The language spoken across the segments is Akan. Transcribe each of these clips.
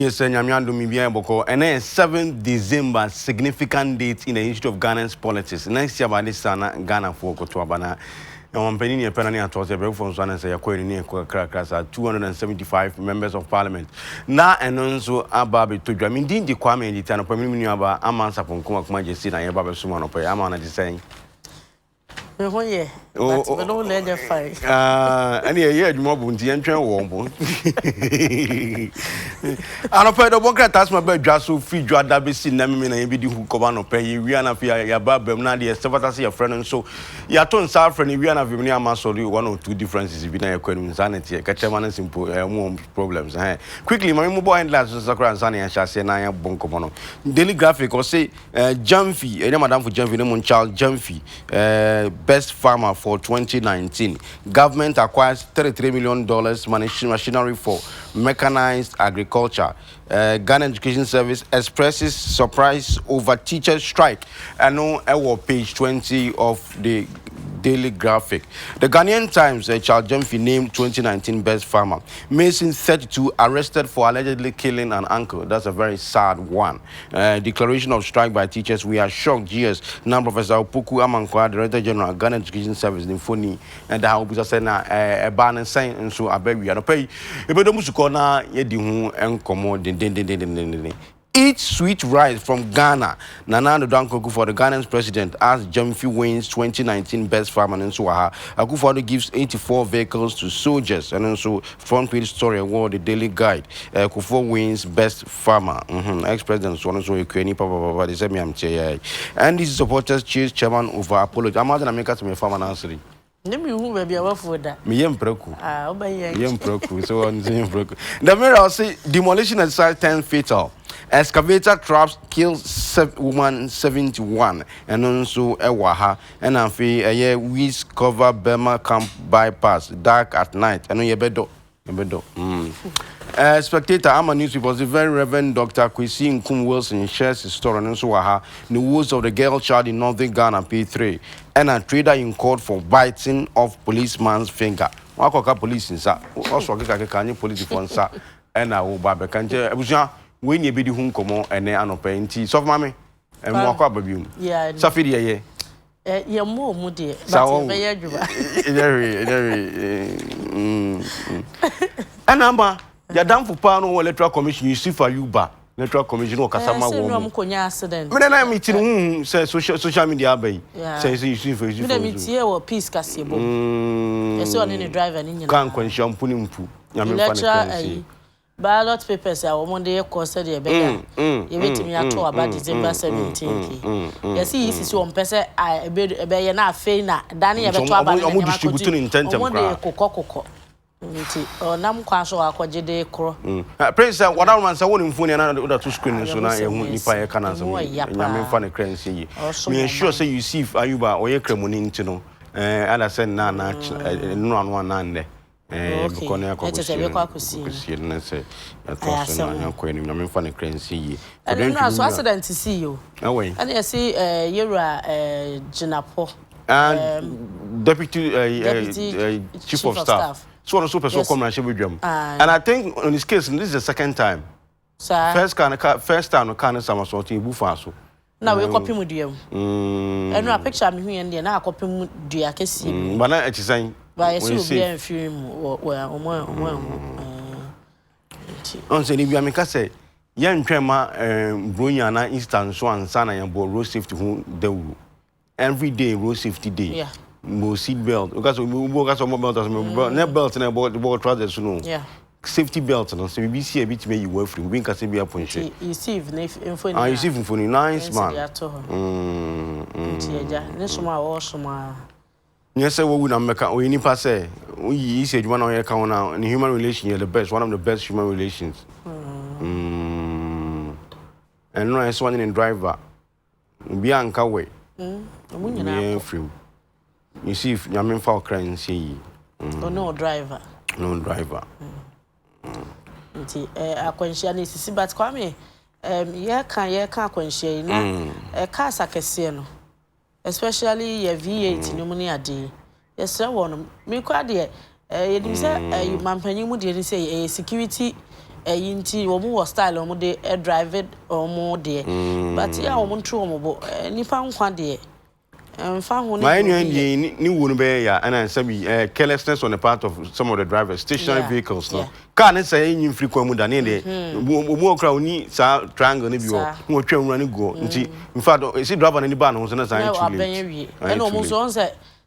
Yes, Nyamiando Mibia Boko, and then 7th December, significant date in the history of Ghana's politics. Next year, by this sana Ghana for Kotuabana. And one penny a penny at Tosa from San and say, according to Crackers, 275 members of parliament. Now, and also Ababi to Jam. Indeed, the Kwame and the Tano Pamina Amansa from Kumak Majesty and Yababa Suman of Amana is saying. Oh, yeah. But we don't let them fight. And yeah, more bounty and train warm. I don't pay the worker that's my bed just so feed you at that be seen them in a video who come on pay you. We are not here, your babble, not your stuff, your friend, and so your tone south friend. We are not very much sorry, one or two differences if you know your insanity, catch a man and simple problems. Quickly, my mobile and last Sakura and Sunny and Chassis and I have Boncomono. Daily graphic or say Jumpy, a madam for Jumpy, no child Jumpy, best farmer for 2019. Government acquires $33 million machinery for mechanized agriculture. Ghana Education Service expresses surprise over teacher strike. And on page 20 of the Daily Graphic. The Ghanaian Times, Charles Jemfi named 2019 best farmer. Mason 32 arrested for allegedly killing an uncle. That's a very sad one. Declaration of strike by teachers. We are shocked. GS. Now Professor Opoku Amankwa, Director General Ghana Education Service, Nifoni, and the House said a ban and saying and so I beg we are pay. If we don't musicona, yedi and commode. Eat sweet rice from Ghana. Nana Dankoku for the Ghanaian president as Jemfi wins 2019 best farmer in Swaha. Akufo gives 84 vehicles to soldiers and also front page story award the Daily Guide. Akufo wins best farmer. Ex-president so Ukraine papa they say me am chair. And these supporters chase chairman over apology. I'm not make to me farmer answer. Name you will be a for that. Me yem preku. Yem preku. So on yem preku. The mirror say demolition exercise 10 fatal. Excavator traps kills woman 71 and also Ewaha and Afi a year weeds cover Burma camp bypass dark at night. I know you bedo. Spectator, I'm a newspaper. The very Reverend Dr. Kwesi Nkum Wilson shares his story and so the wounds of the girl child in northern Ghana P3 and a trader in court for biting off policeman's finger. Waka police in sa also can police for sa and I will babakanje. When you be the home come and then an open tea. So, mammy, and walk up with you. Yeah, Safia, you're more moody. So, and number, you're down for Pano Electoral Commission, you see for you back. Electoral Commission or Casama woman. Accident. When I meet you, says social media bay. Says you see for you. Meet here or peace Cassibo. Yes, one in a driver and in can't quench your pudding poo. Ballot papers are one day costed a beggar. You wait me at all about December 17. Yes, he is one person. I bid a bayer now, Faina, Danny, a better distributing intent of one day, Coco. Or Nam Quaso, Aquajade Cro. Prince, what I want, I wouldn't phone another two screens, so now I won't if I can answer. I'm funny crancy. Me sure say you see if Ayuba or your cremoning to know. And I said, no, one none. Because I say, I'm funny crancy. I don't know, accident to see you. Away. And I see you're a Jinapo and deputy chief of staff. So on a super so come and with them. And I think in this case, this is the second time. First time we can't summer sorting Bufaso. Now we copy with you. And no picture me here and there now copy with the Akesi. But now it's saying. By a film on say if you say young trema Brunyana instance one son and road safety who do every day road safety day. Yeah. Mo seat belt because we work some belt as net belt and about the board trousers no. Yeah. Safety belt no so we see a bit me you work free we can say be a point. You see info. You see info nice man. Nsroma yes, we would not make we need pass say we say one on your account now in human relation you're the best, one of the best human relations. And no I one in driver. Be anchor way. Free. You see if you mean for crying see. No driver. No driver. Akwanhia na sisi but kwame ye kan akwanhia na car sakese no especially your V8 no money ade yes one me kwa de you say you mampanyi mu de say security Yinti, or more style or de drive it or more dear. But yeah, woman true mobile, any pound one dear. And found one. My new wouldn't be, and I said, carelessness on the part of some of the drivers, stationary vehicles. No, can't say in frequent than any more crowd needs a triangle if you are running go. In fact, is it driving any ban was another time? And almost on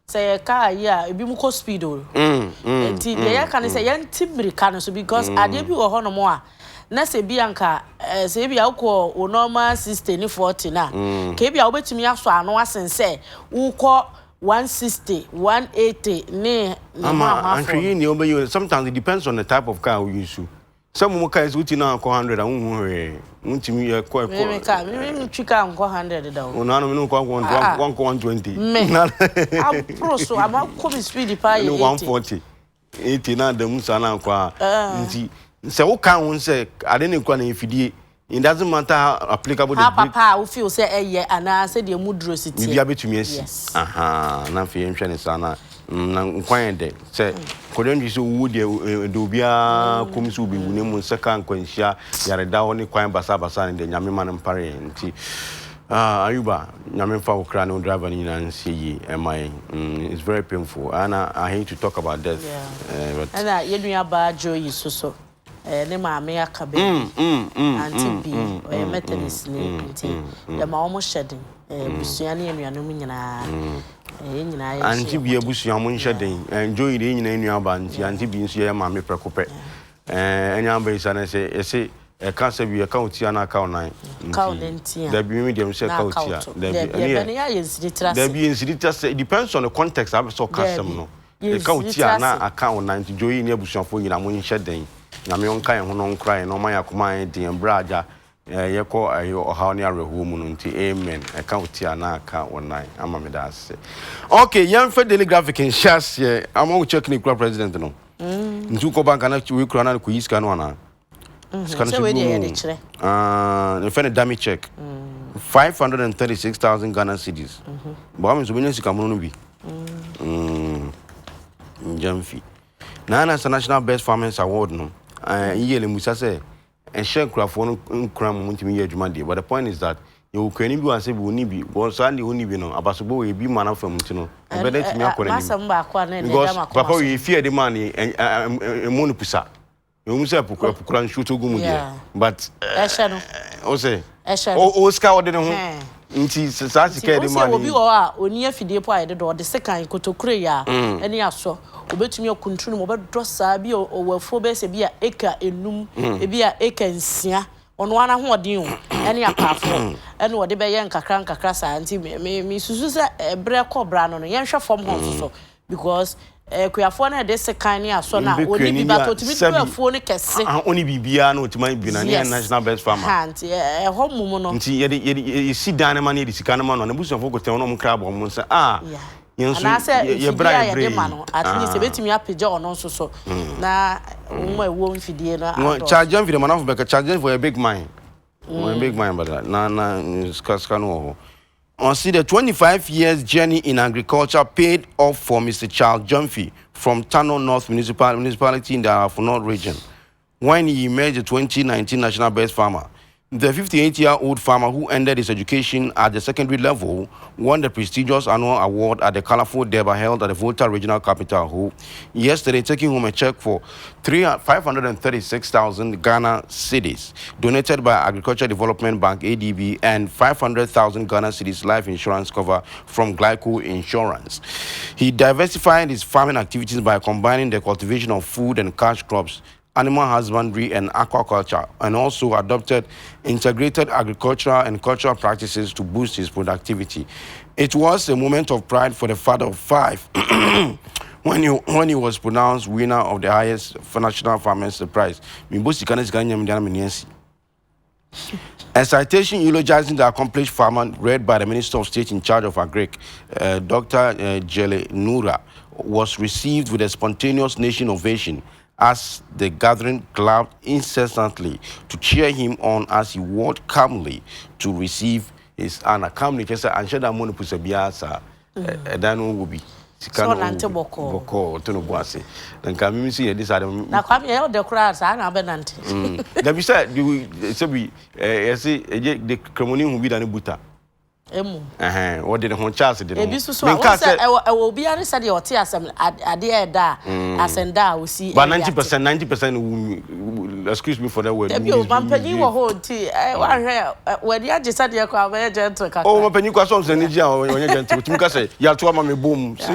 say a car, yeah, it be more speedo. And the can say, young Timber can so because I did you a honor more. Nase Bianca, say be alcohol or normal sister ni 40 na. Kebi a wait me aso ano asen say wo call 160, 180 ne. I'm sure you know, sometimes it depends on the type of car we use. Some more cars with now 100 and won't me quite chicken 100 down. No, no, 120. I'm pro so I'm coming speedy pie 140. 80 na the musana kwa. So what can say? I didn't quite if it doesn't matter how applicable the papa who feel say yeah and I said the mudrosity. You be to me yes. Aha, na fi enhwe sana. Na nkwan de say kodon bi so wo de do bia komisu bi wune mu seka nkwanhia yareda ho ne kwan basa basa ne de nyame man mpare nti Ayuba nyame fa okra no driver ni na nsie yi it's very painful and I hate to talk about death. But and you nua ba joy so ne maame akabe anti bi o methodist ni nti the ma omo shedding busua ne anuanom nyina nyina ya anti bi busua mo shedding enjoy de nyina nua ba nti anti bi nso ya maame prekope enya ba isa na se cancer bi account ya na account 9 da bi medium say account ya da bi insirita say it depends on the context I so custom no account ya na account 9 joy ni abusuafo nyina mo shedding na me onka ho no nkrai no man yakoma de embraja yeko ayo oha ne areho mu no nti amen account ya na aka online ama me da ase okay yan fa daily graphic in shares here am check ni kura president no ntu ko bank na we kura na ko yiska no ana scan so we dey dey kire the friend dummy check 536,000 Ghana cedis bo am so be sika mo no bi jamfi na national best farmers award no yele musa say and share crafon nkram muntimi ye adwuma de but the point is that you kwani bi wan say bi oni bi bo so ande oni bi no abasobo we bi man afam nti no e be dat mi akora ni masam ba akwa na because papa we fear the man emu no pusa you musa pukura nshuto gumu de but ehye no o say o ska ode ne ho nti sa sika de man obi wo a oni afidie po ayede do de sekan kotokure ya eni aso obetumi akuntunu mo be dosa bi owafo be se bi a eka enum e bi a eka nsia ono ana ho odin o eni apafo eni wode be ye nkakra sa nti me susu se ebre kobra no yenhwe fom ho so because kuafo na de sekan ni aso na oni bi ba totumi kuafo ni kese oni bibia na otima bi na national best farmer hanti ho mumu no nti ye si dan ma na ye sika na ma no na busuafo ko ten no mo kra bo mo se ye bra mano at least betimi apija ono so na mo ewo mfidie na charge am video man of be charge for a big mine but na ska no on see the 25 years journey in agriculture paid off for Mr. Charles Jumfi from Tano North municipality in the Afuno region when he emerged the 2019 national best farmer. The 58-year-old farmer who ended his education at the secondary level won the prestigious annual award at the colorful Derby held at the Volta regional capital, who yesterday taking home a check for 536,000 Ghana cedis donated by Agriculture Development Bank ADB and 500,000 Ghana cedis life insurance cover from Glyco Insurance. He diversified his farming activities by combining the cultivation of food and cash crops, animal husbandry and aquaculture, and also adopted integrated agricultural and cultural practices to boost his productivity. It was a moment of pride for the father of 5 when he was pronounced winner of the highest national farmers prize. A citation eulogizing the accomplished farmer read by the Minister of State in charge of Agric, Dr. Jele Nura, was received with a spontaneous nation ovation as the gathering clapped incessantly to cheer him on as he walked calmly to receive his honor. Calmly, just and share that money pusa biasa. That will be tika no boko to no boase nka mimi si yedi sa dem na kwa me e de kura sa na be nante da bi say se bi yesi eje de kremoni hu bi da ne buta emu what did the hon chance did e bi susu a say e obi an say de o te asem ade e da asenda o si but 90% excuse me for that word e bi o mampani wo ho ti wa hwe we de age say de kwa ba gentle kaka oh mampani kwa so nse ni ji a onye gentle timi ka say ya to ama me bom I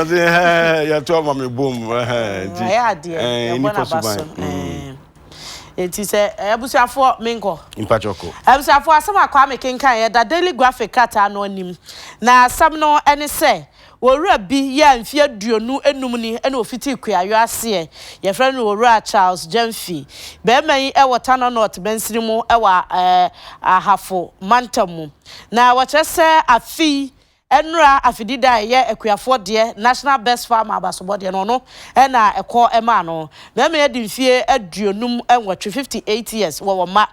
say ya to ama me bom ya de e mo na baso eti se abusuafo menko impachoko abusuafo asema kwa mekenkan ye da daily graphic kata no anim na asam no ene se wora bi ya mfie aduonu enum ni ene ofiti kuayo ase ye frɛ no wora Charles Jamfi be man e wota no north bensiri mu e wa ahafo mantamu na wo kyese afi enra afidida ye akuafo de national best farmer abasobo de no na ekọ ema no na me di mfie aduonum enwotwe 58 years wo ma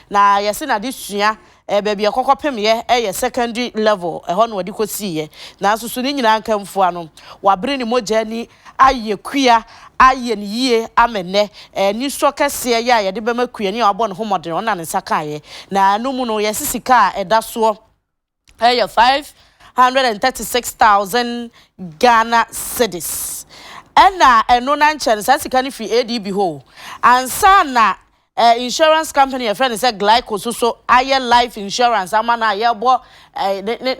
na yesi na de sua baby ekokopem ye ye secondary level ho no wadi kosi ye na susu ni nyina nkamfo ano wabre ni moja ni aye kua aye ni yie amene ni so kese ye ye de bema kua ni abo no homodere ona ne saka ye na anumu no yesi sika edaso ye 536,000 Ghana cedis. Ena eno na nchen sa sika ni free ADB ho. Ansa na insurance company a friend say glyco so aye life insurance amana aye bo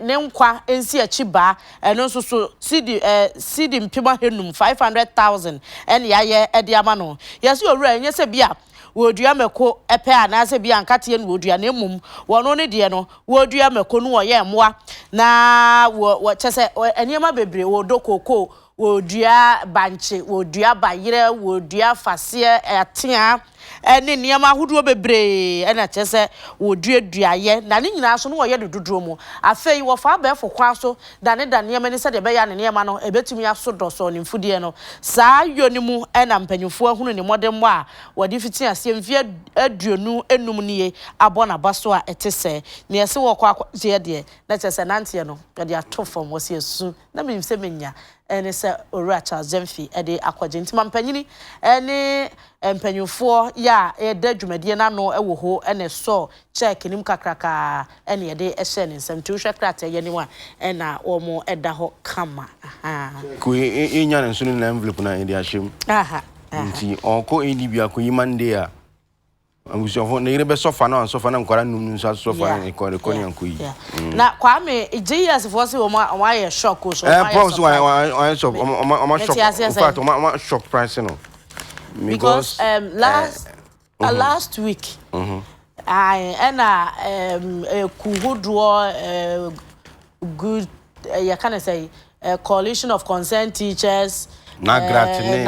ne nkwa ensi achiba eno so cedi mpima henum 500,000 en yaye ede amano. Yesi owura enye se bia wodua meko epe anase bia nkate no wodua na emum wono ne de no wodua meko no wo ye moa na wo chese eniema bebre wodokoko wodua banche wodua bayire wodua fase atea ene niema ahodo bebre ena chese wodua duaye na ne nyina so no wo ye dododro mu afei wo fa ba fokwa so dane niema ne se de be ya ne niema no ebetumi aso doso ne mfudie no saa yoni mu ena mpanyufo ahunu ne modem a wodi fiti ase mfie aduonu enum nie abona baso a etese ne ese wo kwa je de na chese nante no de atofom wo se esu na me mse menya ene se owura Charles Jamfi ede akwaje ntima mpanyini ene mpanyufo ya ede dwumadie na no ewo ho ene so check nim kakraka ene ede ehye ne nsem tu hwe krata ye niwa ena omo eda ho kama ku inya ne sunu na envelope na ede ahyem nti onko eni bia ko yimande a amusofo ne ire be sofa na sofa na nkwara num nso sofa na ko ni anko yi na kwa me JS for say o ma ye shock o so pause why shock o shock in fact o shock price no because last week kuhuduo good you can say coalition of concerned teachers na gratine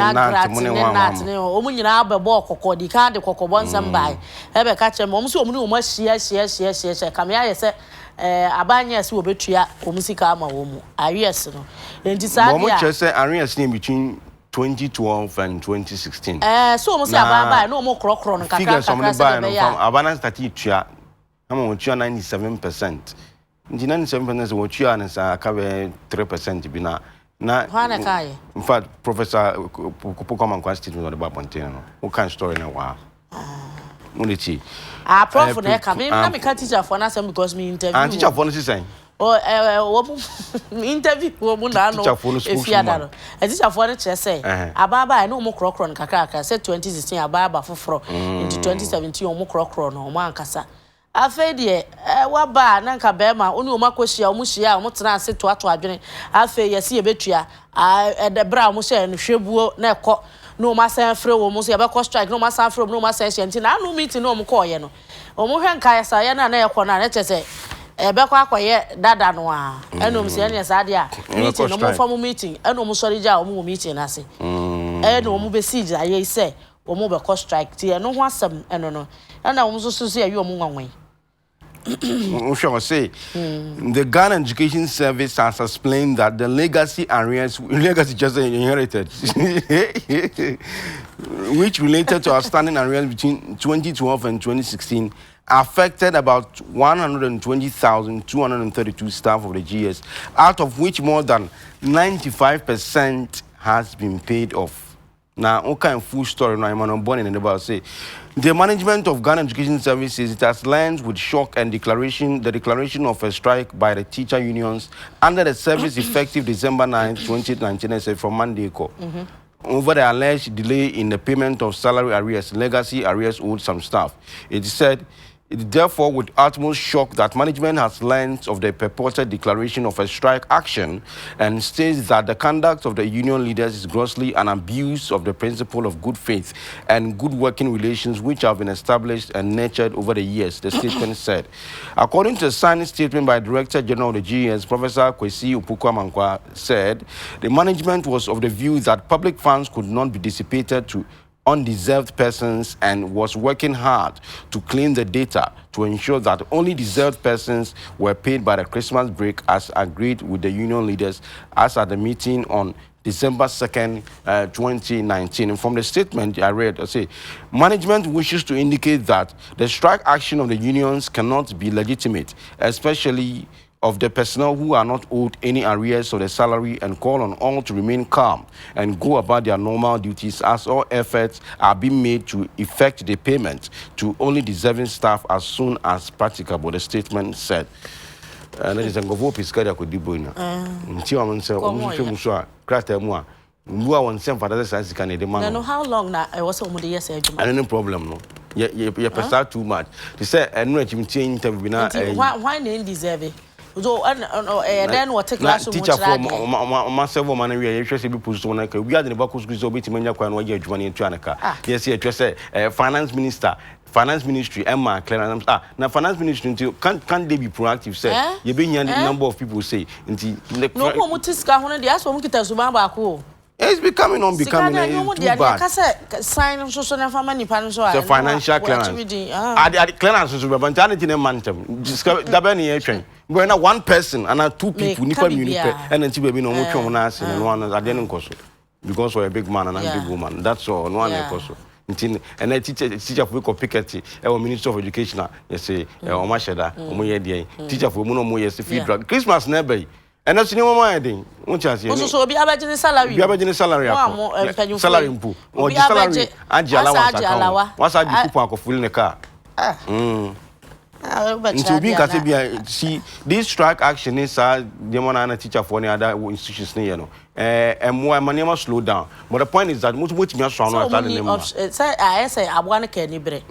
omu nyina abebo kokko di ka de kokko nsam bai ebe ka chem omu so omu ni omu hia kamya ye se abanya se obetua omu sika ama omu aries no enti sa dia omu chese aries ni between 2012 and 2016 so omu se ababa no omu krokro no kakra se be ya abana stati tua ama omu tua 97% nti 97% se omu tua na sa ka be 3% bi na hwana kai in fact professor come and question on the Babontina no who can story na wa muniti prof na ka me na me ka teacher for na some because me interview and teacher for no say interview wo mu na no efiada no teacher for no che say ababa na omu krokro no kakra say 2016 ababa foforo into 2017 omu krokro no omu ankasa afede waba na nka bema oni o makohia o mu hia o mu tena ase to adwene afe yesi ebetua edebra o mu hye no hwebuo na ekọ no o masan frɛ wo mu so yebekɔ strike no o masan frɛ no o masan hye nti na no meeting no o mu kɔ ye no o mu hwe nka yesa ye na ekɔ na chese ebekɔ akɔye dada no a ɛno mu se ne sa de a meeting no mu fa mu meeting ɛno mu sɔre gya o mu meeting na se ɛno o mu be siege aye se o mu bekɔ strike ti ɛno ho asɛm ɛno no na o mu so ye o mu nwanwen say the Ghana Education Service has explained that the legacy just inherited, which related to outstanding arrears between 2012 and 2016, affected about 120,232 staff of the GS, out of which more than 95% has been paid off. Now, okay, full story. Now, I'm born in the Bible. Say, the management of Ghana Education Services, it has learned with shock and the declaration of a strike by the teacher unions under the service effective December 9, 2019, I said from Monday. Over the alleged delay in the payment of salary arrears, legacy arrears owed some staff. It said, it therefore with utmost shock that management has learned of the purported declaration of a strike action and states that the conduct of the union leaders is grossly an abuse of the principle of good faith and good working relations which have been established and nurtured over the years, the statement said. According to a signed statement by Director General of the GS, Professor Kwesi Opoku-Amankwah said, the management was of the view that public funds could not be dissipated to undeserved persons and was working hard to clean the data to ensure that only deserved persons were paid by the Christmas break as agreed with the union leaders as at the meeting on December 2nd, 2019. And from the statement I read, I say, management wishes to indicate that the strike action of the unions cannot be legitimate, especially of the personnel who are not owed any arrears of the salary, and call on all to remain calm and go about their normal duties as all efforts are being made to effect the payment to only deserving staff as soon as practicable, the statement said. And that is a go piscaria could be bona. Until I'm saying, how long now? I was only yes, I no problem, no. You pass too much. They say, and no, why name deserve it? So then what take class teacher for my several man we are be post on we are the back school so bit mania kwan we adwuma to anaka yes you say finance ministry Emma clearance na finance ministry can they be proactive say you be the number of people say nti no mo tiska ho dey aso mo kita so ba ko. It's becoming too bad. Sign so na fama ni pan so the financial clearance clearance so be but anything in mantem da be na yetwen when one person and two people nipa unipe and nti be no mo twon na ase no one ade nkoso because we're a big man and a big woman, that's all. No one nkoso nti and a teacher for ko picket minister of education you say o ma sheda o mo ye dey teacher for mo no mo yes feed drug Christmas na be. And that's no more thing. What you say? So be average salary. Be average salary. Salary impu. Or the salary aji allowance. What's that the people full in the car? Into being Katibia, see this strike action is the one and a teacher for any other institutions near no. And more money must slow down. But the point is that most me are strong. I say I want to libre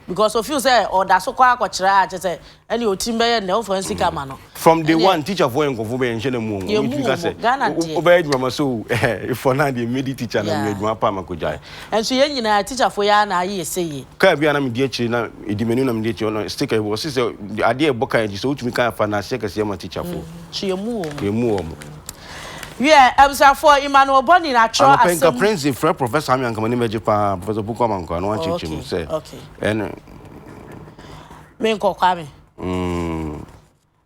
because of you say or that's so quite say any timber no for mano. From the one teacher for and go and share the moon. You say obey mama so for now the immediate teacher and made my pama kujai. And so you teacher for ya na ye say. Kabiana mediachi na idimenu mediachi stick was the idea boka so to me kind of financial teacher for. So you move. Yeah, I was for Emmanuel Bonnie natural as a prince if Professor Amian come in Professor Opoku-Amankwah no one teach say. Okay. And me ko kwame.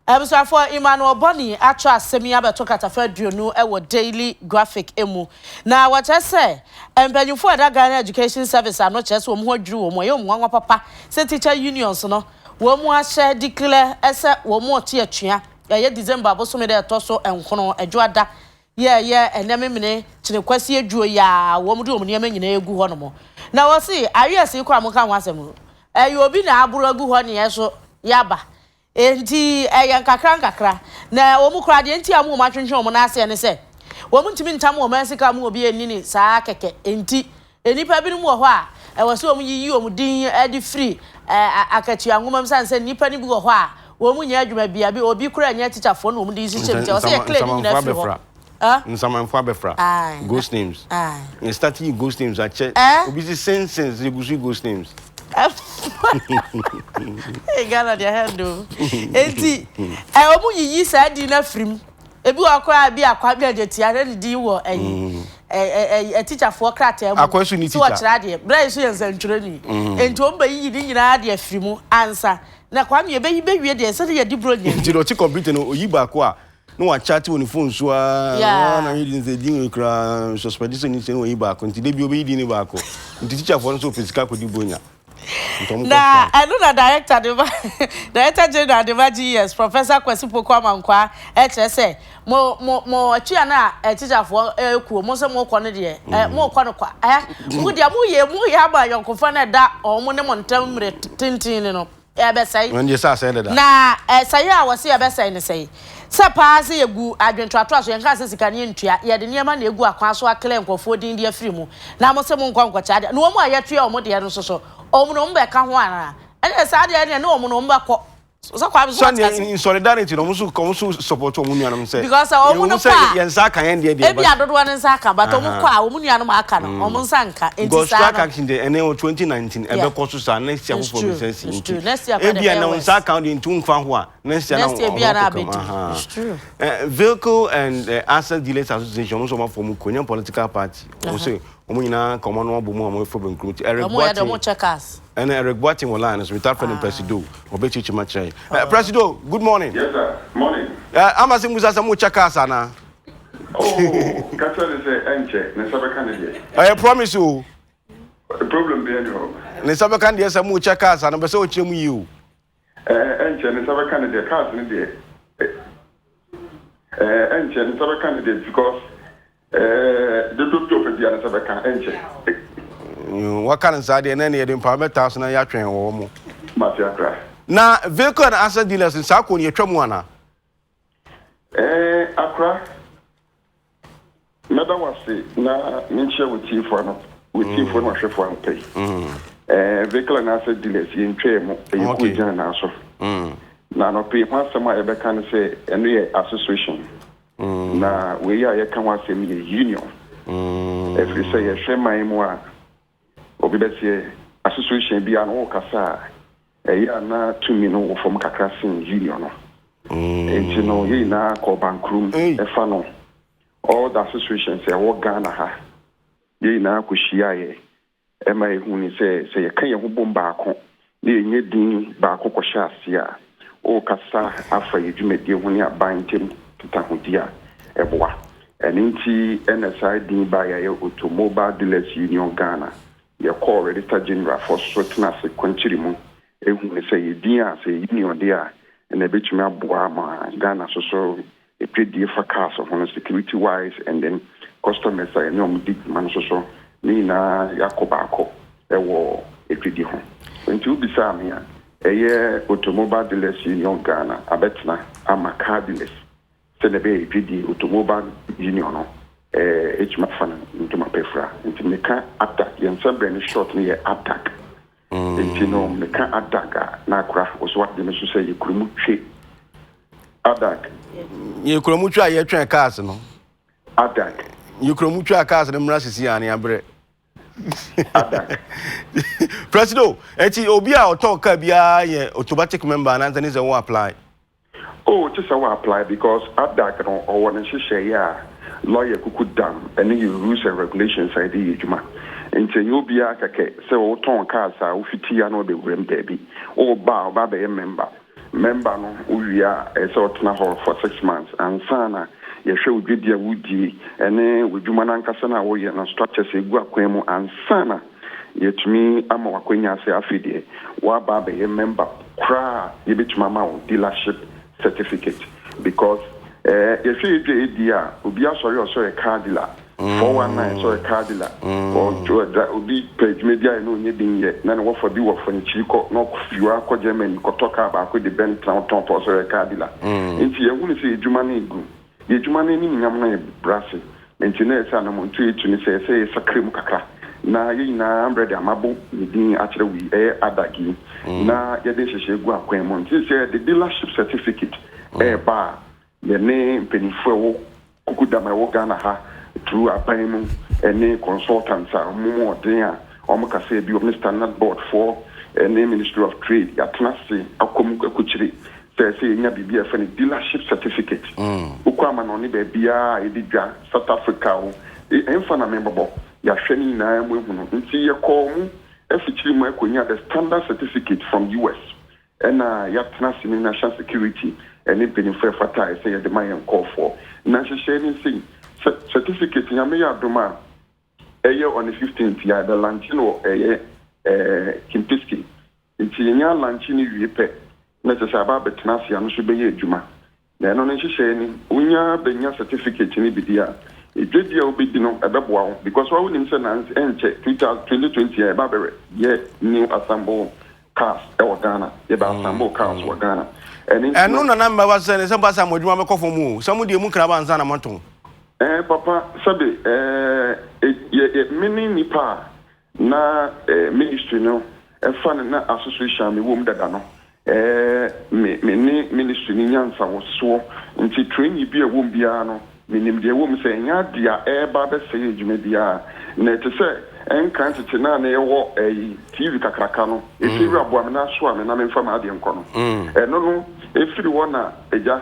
I was for Emmanuel Bonnie actual semi abeto katafaduonu e wo daily graphic emu. Na what I say, empanyufo da Ghana Education Service ano chese wo mo adwuru wo mo ye mo papa say teacher unions no wo mo ahye declare ese wo mo tie atua ye December abosome de to so enkono adwoada and then me Kwesi adwo ya wo mdu omni ema nyina egu ho no mo na wo si awiase kwa mo kan wasem obi na aburo egu ho ne yeso yaba enti nkakra na wo mu kra de enti amu ma twentwen mo na ase ne se wo mu ntimi ntam wo mansika mu obi enini saa keke enti enipa bi mu wo ho a wo se wo mu yiyi wo mu din edi free akatu angomam sanse nipa ni bi wo ho a wo mu nya adwuma bia bi obi kura nya teacher fo no wo mu di si chem wo se claim ni na free ho Nsroma Befra. Ghost names. You starting ghost names at check. We be sense you go ghost names. Hey, Ghana their hand do. Enti, omu yiyi sa di na frim. Ebi akwa bi akwa bi ajetia na di wo a teacher for crater. A question is what radio, Brace and Training. And to obey you in idea, Frimu, answer. Now, come your baby, there, so you're debronning. Did not complete no Ibaqua. No one chatting on the phone, so I didn't say, Dino, suspicion is no Ibaq until they be obeying Ibaqo. The teacher for so physical could do bunya. Nah, I know the director general the VGS, Professor Kwesipo Kwamankwa, HSA, more Chiana, a teacher for Eku, most more quantity, more quanaqua. Would you move by your confirmed that or monument tintin, when you said that. Nah, as I was here, best I say. Suppose you go, I don't trust your classes. You can enter. You the near man you go across so I claim for 14 years free. Now, most of them come to chat. No more yet, you are more than so. Oh, no, back and one. And as I didn't know, no more. So in solidarity, no come support Omunianum say. Because I almost say, Yansaka and the maybe I don't want to Saka, but Omuka, Omunianum Akana, Omonsanka, in Gosaka in the NO 2019, ever courses are next year for the next year. Maybe announced account in Tunfahua, next year. It's true. Vehicle and Asset Dealers Association, also from Mukonia political party. Also, Omuna, Common Bomo, from include Eric checkers. And Eric Boating will line us without friend Presido, or Betty Chimache. Presido, good morning. Yes, sir. Morning. I'm asking Musa Muchakasana. Oh, Catherine is a enche, Nesaba candidate. I promise you. The problem being you. Nesaba candidate, some Muchakasana, but so chim you. Enche, Nesaba candidate, candidate. Enche, Nesaba candidate, because the doctor of the Nesaba candidate. What kind of side and any of the parameters na ya train or more? Now, vehicle and asset dealers in Sako, your Tramuana. Accra. Madam was na Mincha with you for my chef one pay. Vehicle and asset dealers in Tremo, a good answer. Now, no pay once some ever can say any association. Now, we are a can say union. If you say a shame my more. Obi beti association bi an o kasa ya na tumi no from kakrasin union no enti no ye na ko bankrum e fa no all the associations e wo Ghana ha ye na ko hia ye e ma e hu ni se ye kan ye ho bomba ko ye nye din ba ko ko hia sia o kasa afa ye dwumadi ho ni abantem titahodia e boa enti NSI din ba ya Automobile Dealers Union Ghana. Your call registered general for certain as a country moon. Say, dear, say, union there, and a bit me up Ghana, so a pretty for cars on security wise, and then customers are no big man, so Nina Yakobako, a war, a pretty home. When you be Samia, a year Automobile Dealers Union Ghana, a betna, I'm a car dealers, send a baby, pretty Automobile Union. My fan into my pefra into me can attack and somebody short me attack. You know, me can attack Nakra was what they must say you could much attack. You could much a train cars, no attack. You could much a cars and Rassisiani abre. Presido, Obia or talk be a automatic member and Anthony is a war apply. Oh, just a war apply because attack or one and she say, yeah. Lawyer could dam and you rules and regulations I did Juma. And say you'll be a kake, so ton cars are Ufitiano the Rim baby. Oh, Baba a member. Member no we are a sort hall for 6 months and sana ye show video woody and then with Jumananka Sana we and structures a guaquemo and sana yet me I'm a quenya say affide. Wa Baba a member cry ye bit mama dealership certificate because if you idea, will sorry or so a car dealer, 419 so a car dealer, or that will be page media no needing yet. None what for the work from Chico, no you are called German, you could talk about the bent town top or so a car dealer. Into you wouldn't say Jumani good. Ye Jumani Yamana brassy, and Chinet Sanamon to say it's a cream cacra. Na ye na ready amabo, meeting actually we Adekye. Na Yadesha Guaquemon, the dealership certificate, bar. The name Penifo Kukudama Ghana ha through a payment and consultants are more there. Omaka be on the standard board for a Ministry of Trade, Yatnasi, Akomuka Kuchiri, say, BBF and dealership certificate. Ukwaman only be Bia, Edija, South Africa, emfa na member ya hwani na mu ehunu nti ye call mu efichiri mu akonya the standard certificate from US and ya tnasi ni national security and it been for fatai say the man call for na hwehwe ni certificate ya me ya doma on the 15th ya the launchino Kimpiski nti nya launchini wipe na se aba betnasi ya no so beye adwuma na no hwehwe ni unya benya certificate ni bidia Ejedia obedi no ebeboa because wa wonim say na enche 2020 ya babere ye new assemble cars e Ghana ye ba assemble cars wa Ghana eno na number was say some pass amodwuma me kofo mu some de mu kra ba nsa na moto papa sabe mini nipa na ministry no e fa na association me wom daga no me ministry ni nyansa wo so nti train bi e wom bia no minim de wom se nya dia eba be se edwuma dia na te se enkan tete na na ewo TV kakraka no efiri aboa na so am na me mfa ma de nko no eno no efiri wona eja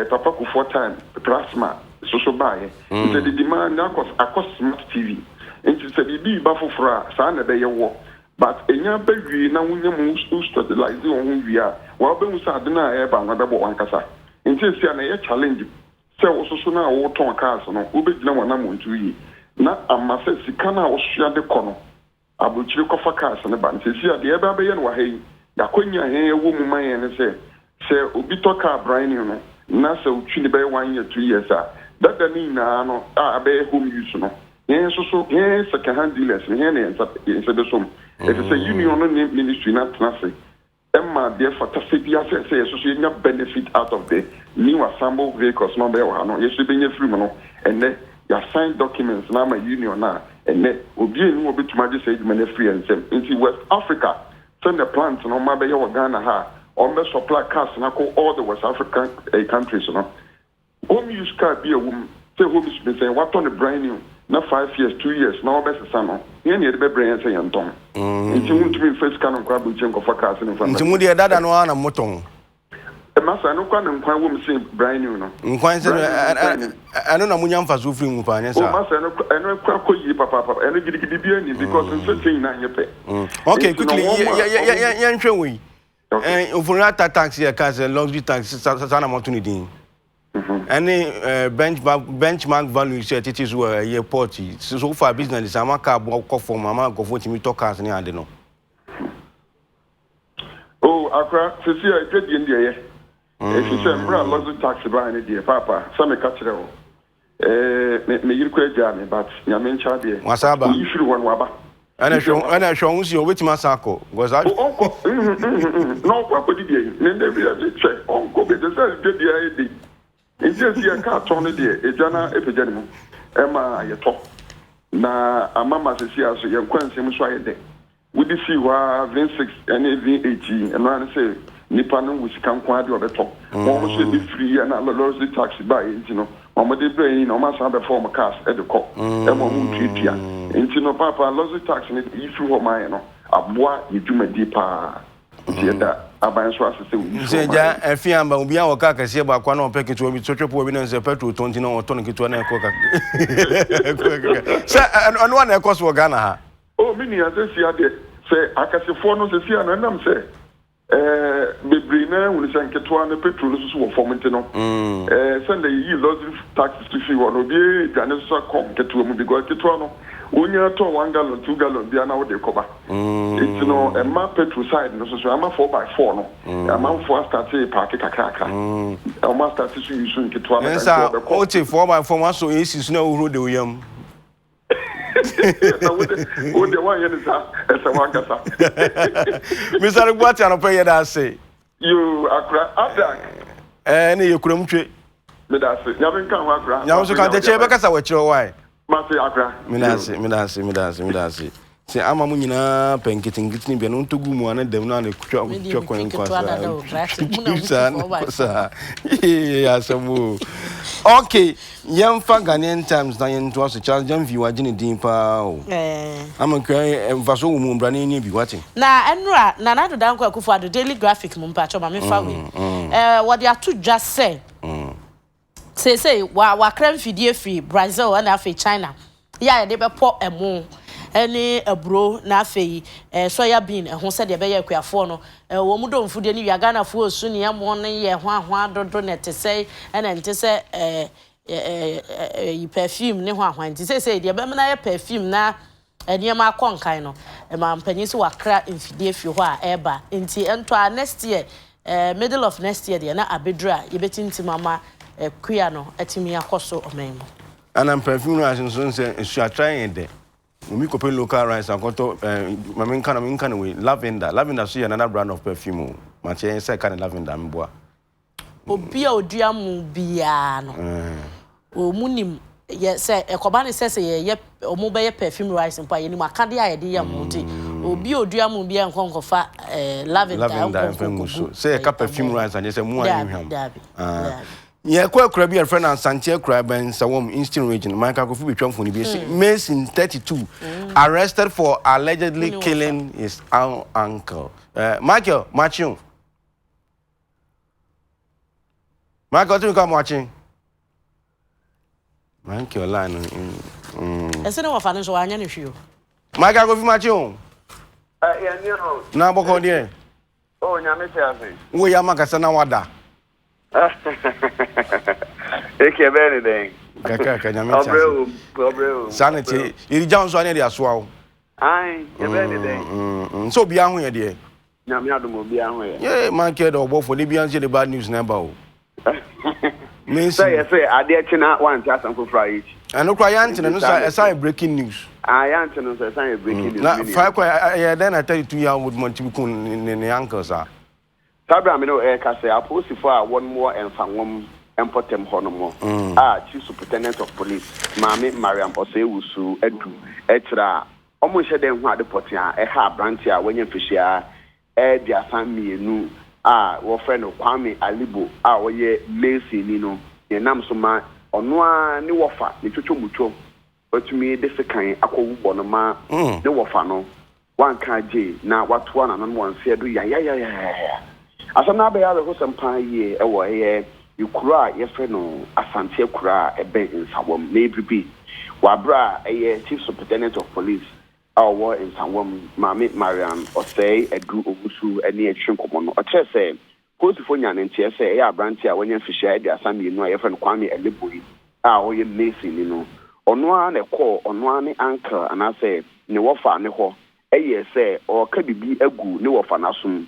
papa ku 4 time plasma so bae nti de demand akos smart TV nti se bibi ba fofora sa na be yewo but enya bawi na wonya mu stabilize on wia wa be mu sa de na eba na be bo wankasa nti sia na ye challenge se wo na wo ton cars no wo be gina wana mo ntu yi na amase sika na wo hia de kɔ no abuchiri kɔfa cars ne ba nti sia de eba be ye no wa hei ya konya he wo mu man ye ne se obi to car brand new no na se utwi ne be 1 year 2 years that the ni na no be home use no ye ye second hand dealers ye ne se be som if say union no ministry na traffic Emma there for Tasibia say so benefit out of the new assembled vehicles no be no yes be nye free no and then ya sign documents na my union na and then obi enu obi tuma just say the free and same in West Africa send the plant no ma be your Ghana ha on the supply cars na ko all the West African countries no home use car be a woman say home use be say what on the brand new na 5 years 2 years na obese sano ye ne be brand say yanton nti muntumi first canon kwa bu chen ko focus no fa nti mu de dada no ana moton e masa no kwa nkwan wo mse brand new no nkwan se ano na munya mfa so free mu pa anya sa o masa no eno kwa ko yi papa eno gidigidi bia ni because nse tin na nye pe okay quickly ya nhwe wi ofura tax ya cars luxury tax sana moto ni din any benchmark value say it is airport so far business ama ka go for mama go for timi talk cars ni ade no akra sisi a twedi ndi ye if you say mbra luxury tax ba ni die papa some ka kire wo me yirko eja me but nya me ncha de wasaba ifiri won waba ana hwo unsi o wetima sako go za onko no kwa di die ne nde bi a che onko be de say de die de Injesi ya ka ton de ejana epejani mu ema yeto na amama sesi aso ye kwansem so ayede wudi si wa 26 ene V80 eno an say nipa no wusika nkwa de obeto mo so be free na luxury taxi ba enti no mo de brain na mo sa be form cars e de ko e mo mu tuitua enti no papa luxury taxi ni ifu ho man no aboa yeduma di pa tieda aban so asese wu se ja efiamba obi an woka kase ba kwa na opeke to obi twetwepo obi na nse petrol tonti na oto no kitu na ekoka se ono na ekoso wo Ghana ha o mini asesi ade se akasefo no se sia no ndam se bebre na woni se nketo na petrol no so wo fomenti no send yi luxury taxes to fee wono bi dwane so kom keto mu because keto no onya to 1 gallon 2 gallon bia na wo de koba it's no a ma petrol side no so ama 4x4 no ama 4 start park kakaka ama start to use nketo na nsa o te 4x4 ma so esi so na wo de oyam o de one yen sa esa wankasa Mr. Gwati anope ye da say you akra adak ne ye kuram twe me da say nya ben kan ho akra nya so kan te che be kasa wa kire why Masi akra. Midasi. Se ama mu nyina penkitingitini bia no ntogu mu ana dem na kutwa kwan kwasa. Ya samu. Okay, yamfa Ghanaian Times na yen to so Charles Jam view agine din pa o. Ama kwa mfaso mu mbra na ni bi wate. Na enra na na do danko akufo ado daily graphic mu mpa cho ma me fa we. What they are to just say. Say wa kram fidie free Brazil and afi China ya de be po emo ene aburo na afei soya bean ho se de be ya akuafo no wo mu domfu de ni wiaga na fo osu ne emo ne ye ho adodo ne te se ene nte se perfume ne ho ahwan nte se de be na ye perfume na eniema konkan no ma mpanyi se wakra mfidie fi ho a eba nti ento a next year middle of next year de na abedra ye betinti mama kuya no atimi akoso omemo and perfume rice so say you trying there we could local rice and koto mamin kana we lavender so another brand of perfume ma che say kind lavender mboa obi a odua mu bia no o munim ye say ekoba ne say ye omo be ye perfume rice mpa ye ni makade a ye de ya muti obi odua mu bia nkonkofa lavender so say ka perfume rice and say mu anhwam yeah, quite be a friend and Santia Crab and Sawam Eastern region. Michael Kofi between for the Mason 32 arrested for allegedly killing his uncle. Michael, Michael, do you come watching? Michael, line. I said, no, financial onion issue. Michael Kofi Machu. Now, Boko, dear. Oh, Yamisa. We are Macasana Wada. Eke very day. Sanity. It Jones on the aswell. Aye, very day. So be on here, dear. Yamiado will be on here. Yeah, my kid or both for the beyond the bad news number. Say, I dare not want just Uncle Friday. I know Cryant and I saw breaking news. I answer no say breaking news. Then I tell you 2 years with Montibukun in the uncles are. Sabra me no say I post for one more and some empotem honomo. Chief Superintendent of Police, Mami Mariam Osewusu Edu Etra. Almost said them what the potia branchia when you fishia dia sami nu wo friend Kwame Alibo oye Macy nino ye nam so ma ono ni wofa ni twotwomucho otumi de sekan akowu bonoma ni wofa no wan ka je na watoa na no wan se do ya asana be ya be hosampa ye ewo yukura ye fe no asante kura ebe nsawom na ebibi wabra Chief Superintendent of Police our in Sawam Mami Mariam Osei Edu Ogusu any Chinkomo no say post for nyan ntia say ya branch a wenye fisher de asami no ye friend Kwame Eleboyi oye Macy ni no ono a na call ono a ne uncle and I say ne wofa ne ho say o ka bibi agu ne wofa nasom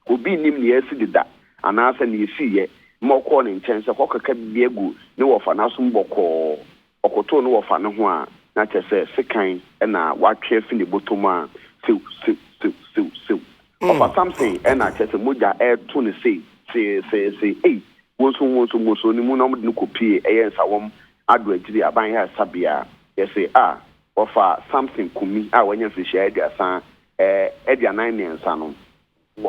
obi nim ne esi dida and I say ne esi ye mo call ne nchen say ko ka bibi agu ne wofa nasom boko okoto ne wofa ne ho a na chese sekan na watwe fi ne botoma sew of something na chese moja to ne say wonso ni mu na mo de kopie nsawom ado agiri aban ya sabia ye say ofa something kumi wanya fi share asan edianan ne nsa no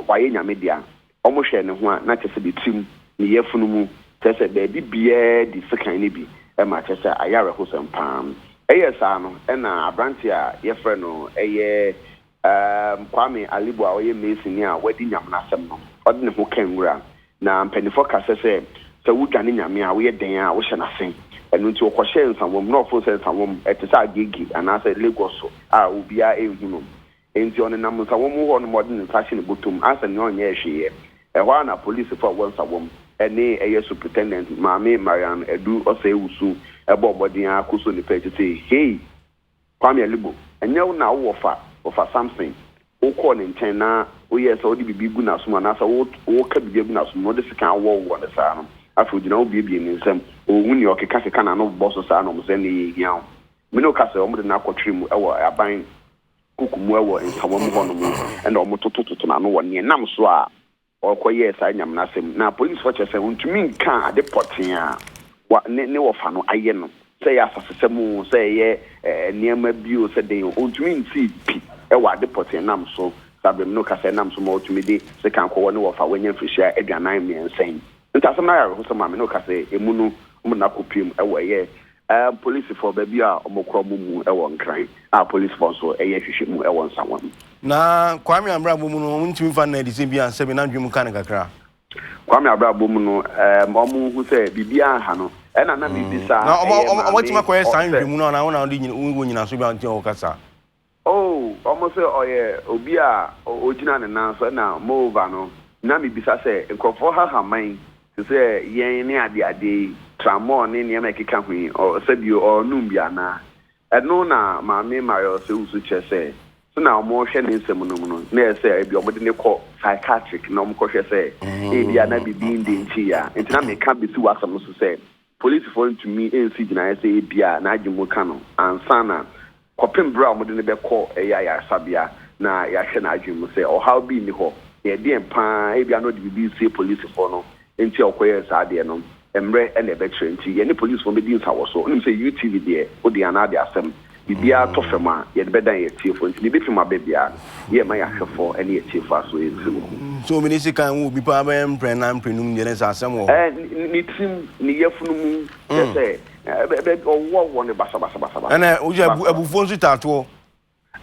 waye nyame dia omo hwe ne ho na chese de tim ne yefunu mu chese be bia di sekan ne bi ma chese ayare ho sempam no na abranti a ye frɛ no Kwame Alibo a oye Macy ni a wadi nyam na asɛm no ɔde ne ho kanwura na mpanifo ka sɛ wudwane nyame a woyɛ den a wo hyɛ na sen ɛno nti wɔkɔhyɛ nsawom na ɔfo sɛ nsawom ɛte sɛ agege anaasɛ Lagos a obia ɛhu no enti ɔne nam nsawom hɔ no mɔde ne nsa hye ne botom asɛ ne ɔnyɛ hwee ɛhɔ na police fo wɔ nsawom ɛne Superintendent Mami Mariam Edu Osewusu ebo bodin akoso ni page say hey Kwame Alibo enye na wo fa something wo call ne nchen na wo yes wo di bibi gu na so na sa wo ka bibi gu na so no de sika wo ne sa no afu gina wo bibi ni nsem o huni o keka sika na no boss sa no mo se ne yia me no ka se o mo de na akotwe mu ewo aban kukumu ewo nsawom ho no mu and o mo tototo na no wo ne nam so a o koye sa nyam na sem na police for chese untumi nka ade potia ne wofa no aye no say asasesemu say ye niema bio say den ontumi nti pi e wa deport nam so sabrem no ka say nam so mo otumi de se kan ko ne wofa wanya fishia aduanan me nsen ntasem na yaro so ma me no ka say emu no mo na kopiem e wo ye police for baby a omokro mu e wo nkran police for so e ye hwehwe mu e wo nsanwam na Kwame Abrabo mu no ntumi fa na edise bia nsebe na dwum kan kakra Kwame Abrabo mu no omu hu say bibia ha no ena na me bisa na what ma ko sign dwemu no na wona ndi nyina so bi anti o kasa oh almost oye obi a ogina ne nan so na mova no na me bisa say nkofo ha man say yen ne ade tramon ne ne mekeka hu o sabio o numbia na eno na maame mayo se usu chese so na omo hwe ne nsem no na say e bi omo de ne ko psychiatric na omo ko hwe say e bia na bibi ndi nchi ya ntina me ka bisi wasam so say police for to me NC gina say e bia na agimu ka no ansana kopem bra omo de ne be ko ya sabia na ya hwe na agimu say o how be ni ho ye de empa e bia no de bibi say police for no nti okoye sa de no emre e na be trenti ye ni police for me din sa wo so nim say UTV de o de ana de asem bibia to fema ye de bedan ye tiefo nti bi fema bebia ye ma ya hwefo ene ye tiefo aso ye timu so minister kan wo bi pa ba empre na mprenum de ne sa asem wo ni tim ni yefunu mu say be wo ne basa ene o je abufo nsu tato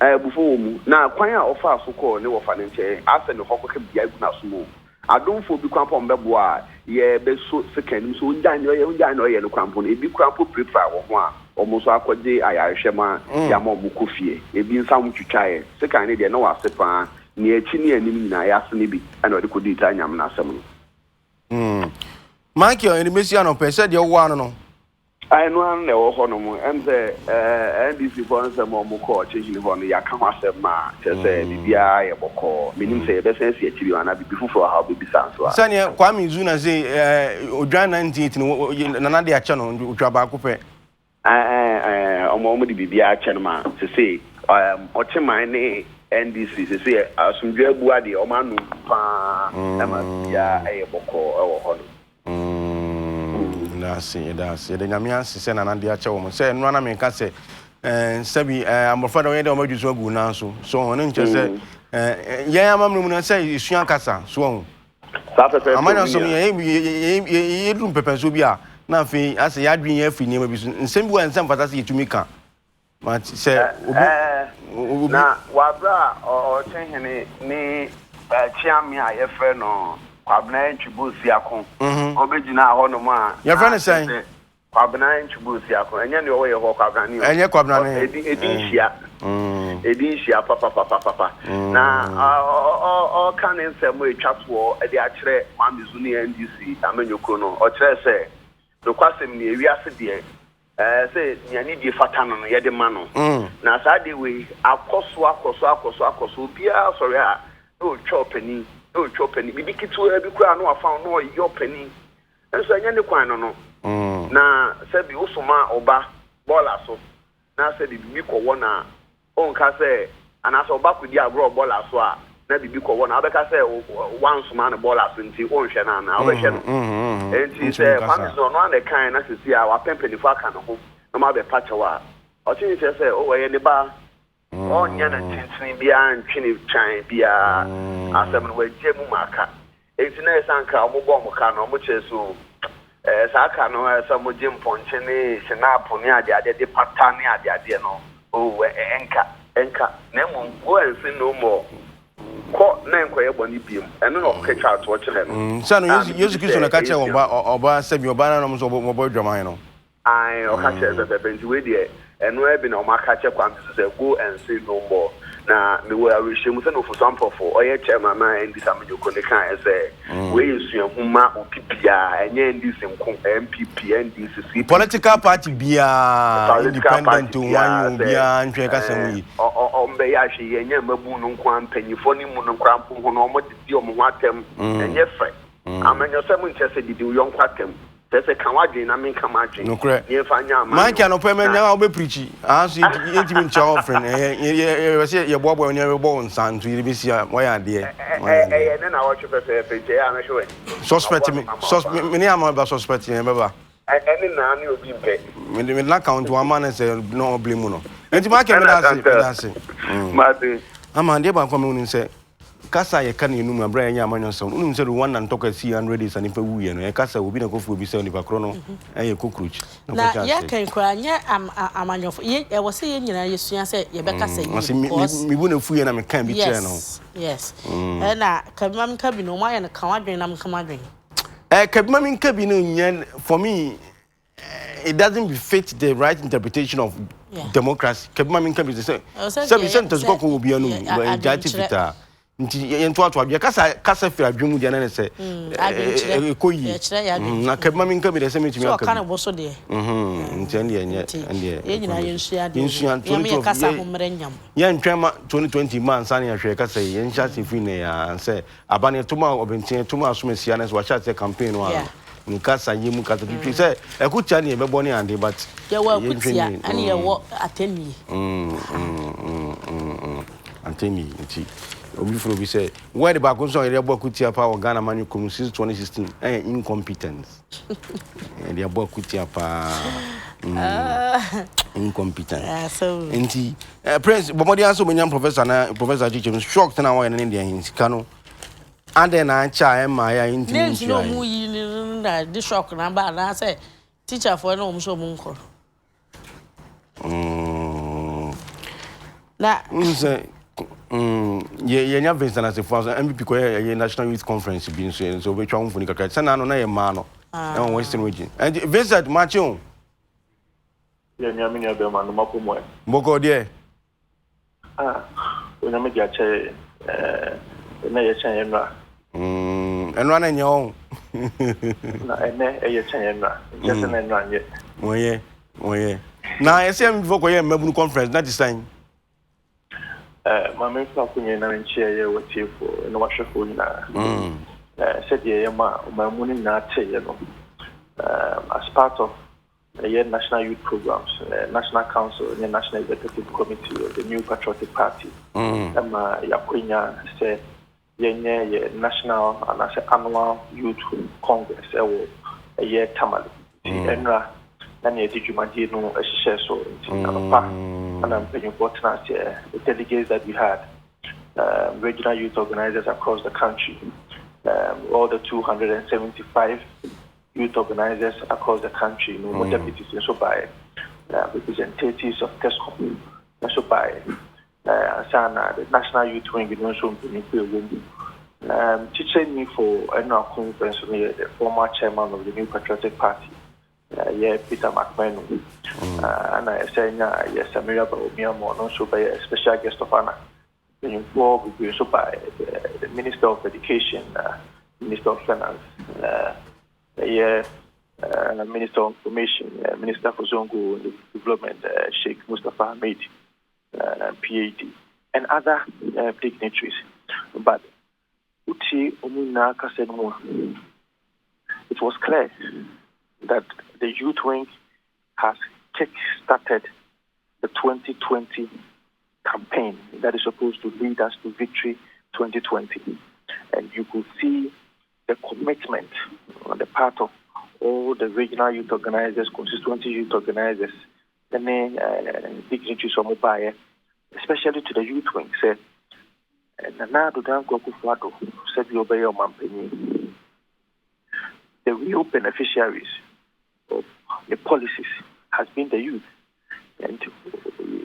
abufo wo mu na kwan a ofa aso ko ne wo fa ne nche ase ne hokko ka bia igu na so mu adonfo bi kwampo mbebo a ye be so sekanim so unjan no ye no kwampo e bi kwampo prefer wo ho a omo so akode ayarhwema ya ma omo kofie e bi nsam twitwae sekan ne de na wa sepa ne achi ne anim nyina ya se ne bi ana ode kodi ta nyam na asem no Michael eni mesi ano pese de wo ano no I know an le wo ho no mo em se NDC for nsem omo ko chechi ne ho no ya ka ho asem ma che se bibia ye boko menim se ye be sense ye chiri ana bibi fufo ha bibi sanso a sane Kwame Zuna say odwan 98 no nana de ache no otwa ba ko pe omo di bibia ache no ma se say ocheman ne NDC se say asumdwe abu ade omo anu pa na ma bia ye boko e wo ho no that's the nyamia se na de ache wo se no na me ka se sabi amofra da we de o majuso agu na so ono nche se ya amamnu na se isuan kasa so ho sa pepe amanya so ye drum pepe so bi a na afi ase ya dwen ya afi ni ma bi so nsem bi wa nsem fata se yetumi ka ma se obi na wa bra o chenhene ni chiami a ye fe no kwabna nchubusi akon obejina ho no ma ye fe ne sai kwabna nchubusi akon enye ne o ye ho kwabna ni enye kwabna ne edin shia papa na o kan nsem etwato e de akere kwamizu ni NDC amanyoko no o kire se do kwasem ni ewiase de say nyani di fata no ye de ma no na sa de we akoso bia sorry a o chopeni bibi kitu e bi kura no afa no yo pani enso anya ne kwan no na se bi usuma oba bola so na se bibi ko wona on ka se anasa oba kudi agro bola so a na bibi ko wona abeka se once man bola so nti on hwe na obehwe no enti se family no no na kan na sisi a wa pempeni fa kan no na ma be pachawa o tin se o we ne ba onya na tintin bia ntwini twan bia asem no waje mu maka enti na esanka omugbo omuka no omuche so saka no some jim ponche ne snap ne ade de pattern ne ade no o enka na mu go ensin no mo ko na enkoye boni biem eno no ka twa to kire no sa no Yesu Kristo na ka che oba sabi oba na no so obo dwaman no ai o ka che be nti we de eno e bi na o ma ka che kwam so say go and say no more na me we arishemu se no for sample for oye chairman na ndi samanyoko ne kan say we yesu huma opipia enye ndi semko MPP NDC political party bia independent one bia ntwe ka sam yi o mbe ya hwe enye mabu no nkwa mpanyifo ni mu no nkwa mpo no mo di o mo atem enye fre amanyo se mu nche didi yo nkwa atem se kan wadwen na men kan adwen ye fanya ama man kan no nya obe preach aso yentimi ncha offering ye se ye bobo ne bo nsan to ye bisi wa ya de ne na wo chwe pe ya na hwe suspect me ne am ba suspect ne baba ene na ni obi mpe me la count one man say no blame no enti ma ke me da se ma de ama de ba kwa me unu se kasa ye kan enu abra enya amanyo so unu se one and talk see 100 days and ifa wuye no ye kasa obi na kofu obi se ni bakro no eye cockroach na ye kan kwa nya amanyo ye wo se ye nyina yesua se ye be kasa yi mi bu na fuye na me kan bi kire no yes na kabimam kabi no ma ye na kan wadwen na me kan wadwen kabimam kabi no nya for me it doesn't befit the right interpretation of democracy. Kebma min kabi say to go ko obi anu jati fita nti yento ato abia kasa fira adwemu dia na say ko yi na kebma min kabi say metumi akabi so kana bo so de nti ande ye nyina yensua de yensua kasa ho mrenyam ye ntwema 2020 man san ya hwe kasa yensha sefi ne ya say abane tuma obentin tuma asomesia na so wa chat campaign no Nkasa yimu kasa pipi say ekutia ne ebebo ne ande but ya wa kutia ani ye wo atemi antemi nti obi fro bi say where the back so ye ebo kutia pa Ghana manu kom since 2016 incompetence they ebo kutia pa incompetent so nti prince bomodi anso menyam professor Adekye shocked na wa ne dia hinsika no ande na cha ema ya inti nti no mu yi na the shock na ba na say teacher for no so mu nko na nse ye nya Vincent as for MVP ko ye national youth conference bi so be twa mfuni kaka sana no na ye ma no na western region and Vincent macho ye nya mi nya be ma no mapomo e mboko de ona me dia che na ye chen enra enra na nyo na ene ye chen enra just na enra nye oye na SM before ko ye mabunu conference that is time my main kunye na nchie ye wotifo na wahwefo na said ye ma muni na te ye no as part of the national youth programs national council and the national executive committee of the new patriotic party yakunya say ye national and annual youth congress a year tamale enra na ye dijumadi no ehye so and I'm very important the delegates that we had regional youth organizers across the country all the 275 youth organizers across the country no deputies so by representatives of TESCOM so by sana the national youth wing no so teaching me for annual conference the former chairman of the New Patriotic Party Peter McMahon and I say yes Samaria Baomiamo also by a special guest of honor involved with so by the Minister of Education Minister of Finance Minister of Information Minister for Zongo Development Sheikh Mustafa Ahmed PhD and other dignitaries but Uti Omuna Kasenmo it was clear that the youth wing has kick-started the 2020 campaign that is supposed to lead us to victory 2020. And you could see the commitment on the part of all the regional youth organizers, constituency youth organizers, and dignitaries of mobile, especially to the youth wing. Said, the real beneficiaries of the policies has been the youth, and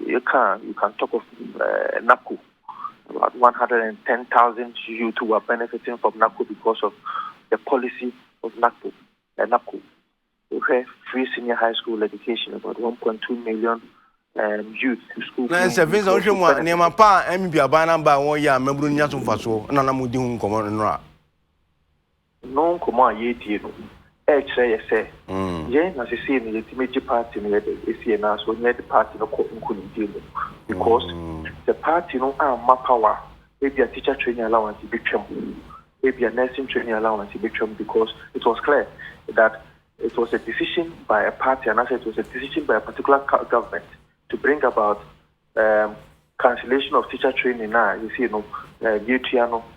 you can talk of NACO, about 110,000 youth who are benefiting from NACO because of the policy of NACO. We have free senior high school education, about 1.2 million youth school. Na service on shemo ne ma pa MB abana ba won ya mabru nya so faso na na mudi hu nkomo nra no nkomo ayedie no chere say ye na se see ni ultimate party ni the na so nye the party no ko nkuni because the party no am power maybe a teacher training allowance betwem maybe a nursing training allowance betwem because it was clear that it was a decision by a party and it was a decision by a particular government to bring about cancellation of teacher training now you see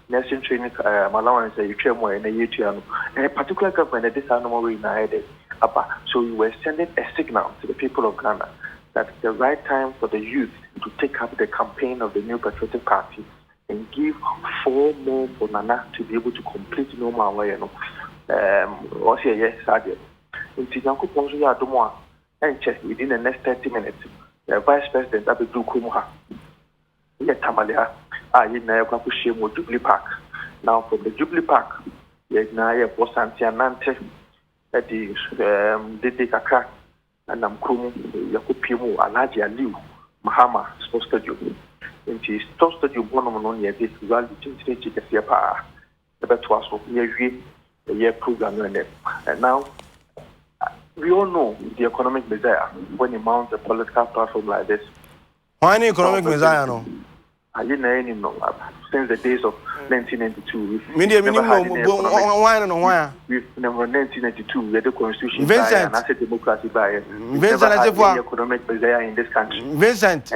nursing training allowance you train more in a year and a particular government at this animal way so we were sending a signal to the people of Ghana that it's the right time for the youth to take up the campaign of the New Patriotic Party and give 4 more for Nana to be able to complete normal way or say yes in Tijanko Ponzo Yadomoa and check within the next 30 minutes the Vice President Abedu Kumuha Tamalia in Nayakushimo Jubilee Park. Now from the Jubilee Park, Naya Bosantia Nante at the Didi Kaka and I'm Krum Yakupimu, Alaji Aliu, Mahama, Sports Stadium. In the Sports Stadium, one of the only this rally to take the Fiapa, the Betwaso, a year program. And now, we all know the economic desire when you mount a political platform like this. Why any economic desire? No, I didn't know since the days of 1992. Media minimum. Why no? Why? We've never 1992. We had the constitution Vincent. and I said democracy by Vincent, never had any economic desire in this country. Vincent.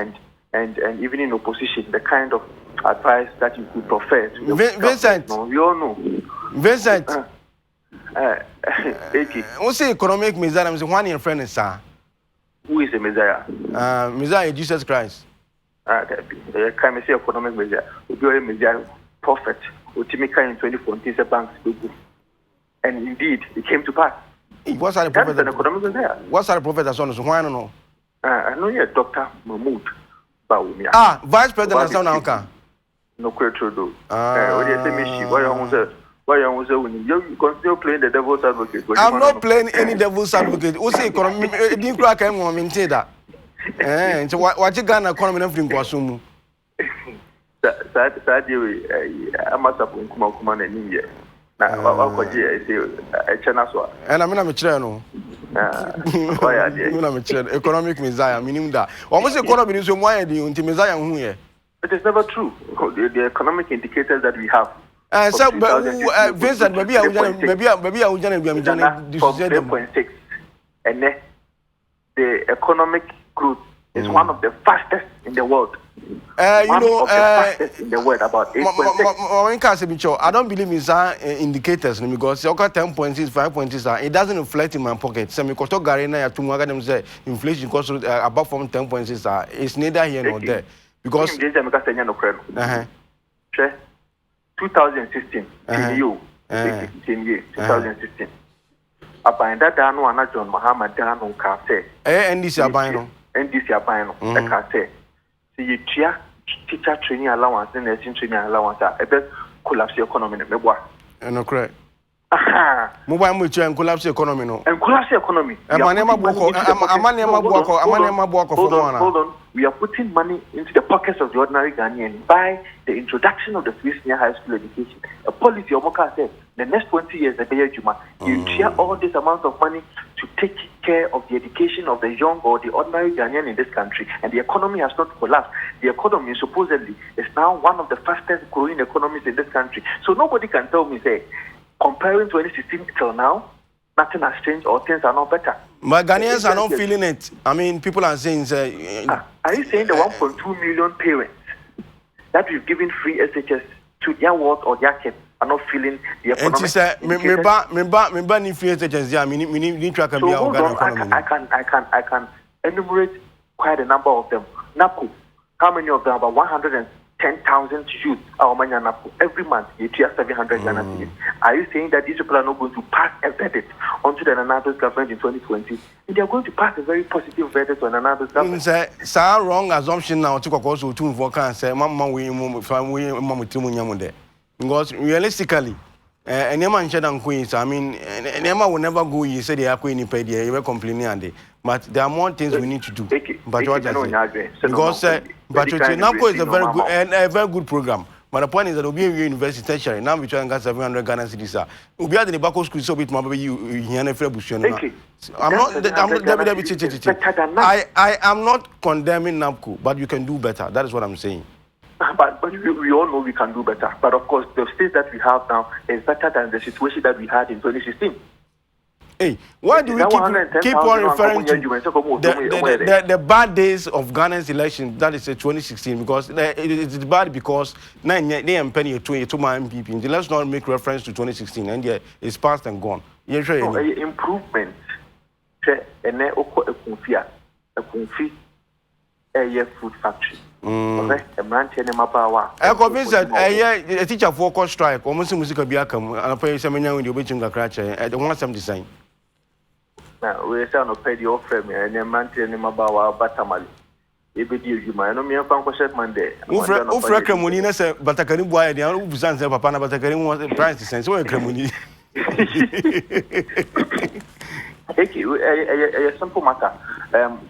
And even in opposition, the kind of advice that you could prefer to Vincent. No, we all know. Vincent. What's the economic Messiah? I'm saying one in friend is who is the Messiah? Messiah Jesus Christ. Can I say economic Messiah? We do a Messiah prophet. Utimika in 2014 a bank and indeed it came to pass. What's the prophet? An economic Messiah. What's the prophet that's on? So why I don't know? I know you're Dr. Mahmoud. Vice President Nsroma now. No question. What do you say, Michi? Why you continue playing the devil's advocate? I'm not playing any devil's advocate. What's the economy? Didn't crack anyone maintain that. So what you got economy nothing consume? I must have come and year. Now, I say, and I'm a channel. Economic Messiah, meaning that. Almost economy is why the Messiah here. It is never true. The economic indicators that we have. So, Vincent, maybe I will be 3.6, and the economic growth is one of the fastest in the world. Fastest in the world, about 8.6. I don't believe in indicators because 10.6, 5.6, it doesn't reflect in my pocket. So, because Garena to them say inflation cost above from 10.6, it's neither here nor there. Because 2016, 2016. About that, John Muhammad Dano Kase. And this albino. And this albino, Kase. See, you teacher training allowance and nursing training allowance. A bit collapse the economy. No, correct. Mobile mutual and collapse economy. No. And collapse economy. Hold on. We are putting money into the pockets of the ordinary Ghanaian by the introduction of the free senior high school education. A policy of Moka said the next 20 years, you share all this amount of money to take care of the education of the young or the ordinary Ghanaian in this country. And the economy has not collapsed. The economy supposedly is now one of the fastest growing economies in this country. So nobody can tell me, say, comparing 2016 till now, nothing has changed or things are not better. But Ghanaians are not feeling it. I mean, people are saying... are you saying the 1.2 million parents that we've given free SHS to their ward or their kids are not feeling the economic... And she said, remember need free SHS, yeah, we need to be our economy. I can enumerate quite a number of them. Naku, how many of them? About 110,000 youth every month. You hear 700 Ghana. Are you saying that these people are not going to pass a verdict onto the Nanado's government in 2020? And they are going to pass a very positive verdict on Nanado's government. It's a wrong assumption now to go to for cancer. Because realistically, Nema and Queens, I mean, Nema will never go. You say they are going to pay the you complaining, but there are more things we need to do. But what because NAPCO is a very good program. But the point is that Obi University tertiary now we try and get 700 Ghana cedis. Obi at the Bako school so bit my baby you here free bushon. I am not condemning NAPCO, but you can do better. That is what I'm saying. But we all know we can do better. But of course, the state that we have now is better than the situation that we had in 2016. Hey, why do we keep on referring to the bad days of Ghana's election? That is 2016 because it's bad because they are penny to my MPP. Let's not make reference to 2016 and it's past and gone. Improvement. A food factory. A man telling my power. I convinced that a teacher for cost strike almost music of Biacum and I pay some young with the crash at the 170. Now we are not pay the offer and a man telling my power batamali. If it gives you my no mere function Monday. Money said, but I can't buy the other sons of Papa, but I can't want the price to send so a Okay, a simple matter.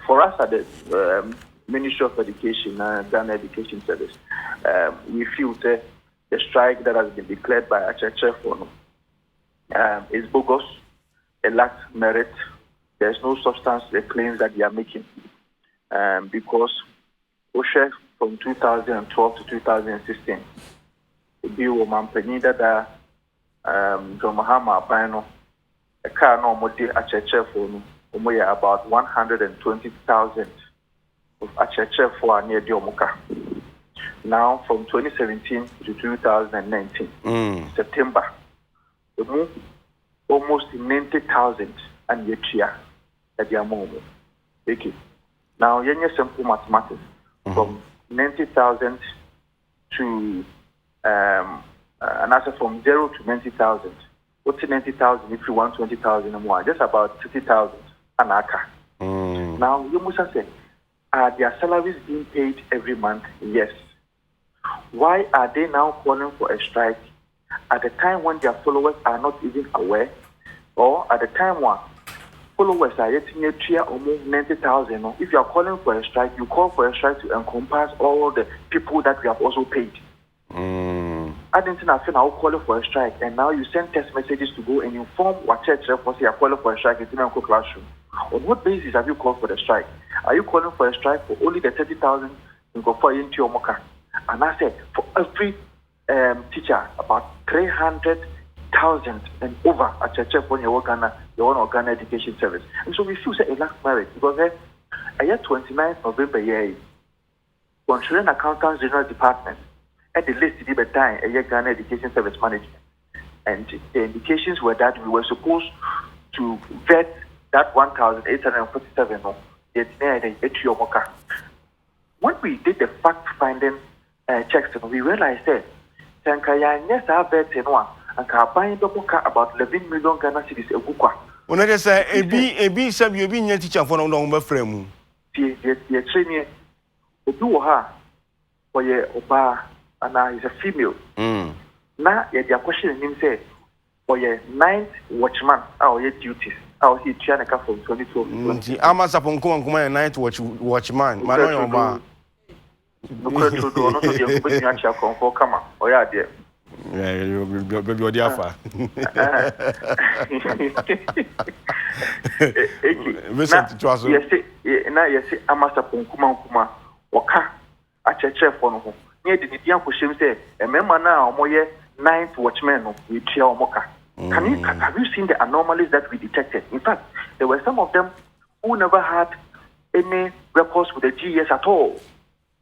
For us at the Ministry of Education and Ghana Education Service, we feel that the strike that has been declared by Adekye is bogus, it lacks merit. There's no substance to the claims that they are making. Because from 2012 to 2016, the bill was managed that Nsroma Bino, a car no more Adekye about 120,000 of Adekye for near Diomuka. Now, from 2017 to 2019, September, the move almost 90,000 and yet here at the moment. Okay. Now, you simple mathematics from 90,000 to another from 0 to 90,000. What's 90,000 if you want 20,000 more? Just about 50,000 an acre. Now, you must say, are their salaries being paid every month? Yes. Why are they now calling for a strike at the time when their followers are not even aware, or at the time when followers are yet near almost 90,000? If you are calling for a strike, you call for a strike to encompass all the people that we have also paid. I didn't think I will call for a strike, and now you send text messages to go and inform what church for say are calling for a strike in the classroom. On what basis have you called for the strike? Are you calling for a strike for only the 30,000 you go for into your mocha? And I said for every teacher about 300,000 and over at church for your Ghana Education Service. And so we feel say a last merit because a year 29th November year, Controlling Accountants General Department at the list to be time a year Ghana Education Service Management. And the indications were that we were supposed to vet that 1,847 when we did the fact-finding checks, we realized that yes, I bet and buying about 11 million Ghana cedis a book. When I say a B sub, you being a teacher for no frame. The training do her for your oba and is a female. Now, your question him say for your 9th watchman, our duties. How he trying to from 22. I'm a sapon come and night watchman. My lawyer, no, not the come for come on. Oh, yeah, dear. Yeah, you're the alpha. Now, yes, I'm a sapon kuma, waka, a church for no. Near the young Pushim say, a member now, more 9th watchman with Chia Moka. Have you seen the anomalies that we detected? In fact, there were some of them who never had any records with the GES at all.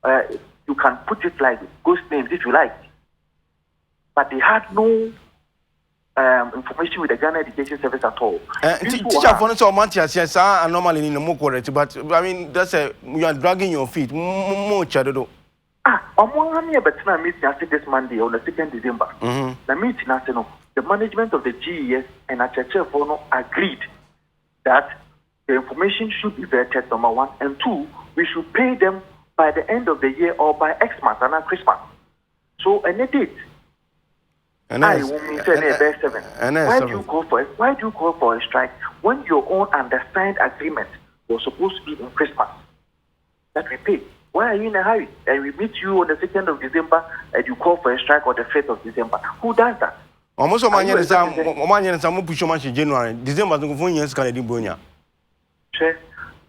You can put it like ghost names if you like. But they had no information with the Ghana Education Service at all. Teacher, for instance, Mantias, yes, anomaly in the more correct, but I mean, that's you are dragging your feet. More chadodo. I'm only a better meeting after this Monday on the 2nd December. The meeting, the management of the GES and Adekye agreed that the information should be vetted, number one, and two, we should pay them by the end of the year or by Xmas and Christmas. So, and they did. I won't mean say 7. Why do you call for a strike when your own undersigned agreement was supposed to be in Christmas that we pay? Why are you in a hurry? And we meet you on the 2nd of December and you call for a strike on the 5th of December. Who does that? Almost a man and some push much in January. December to go years can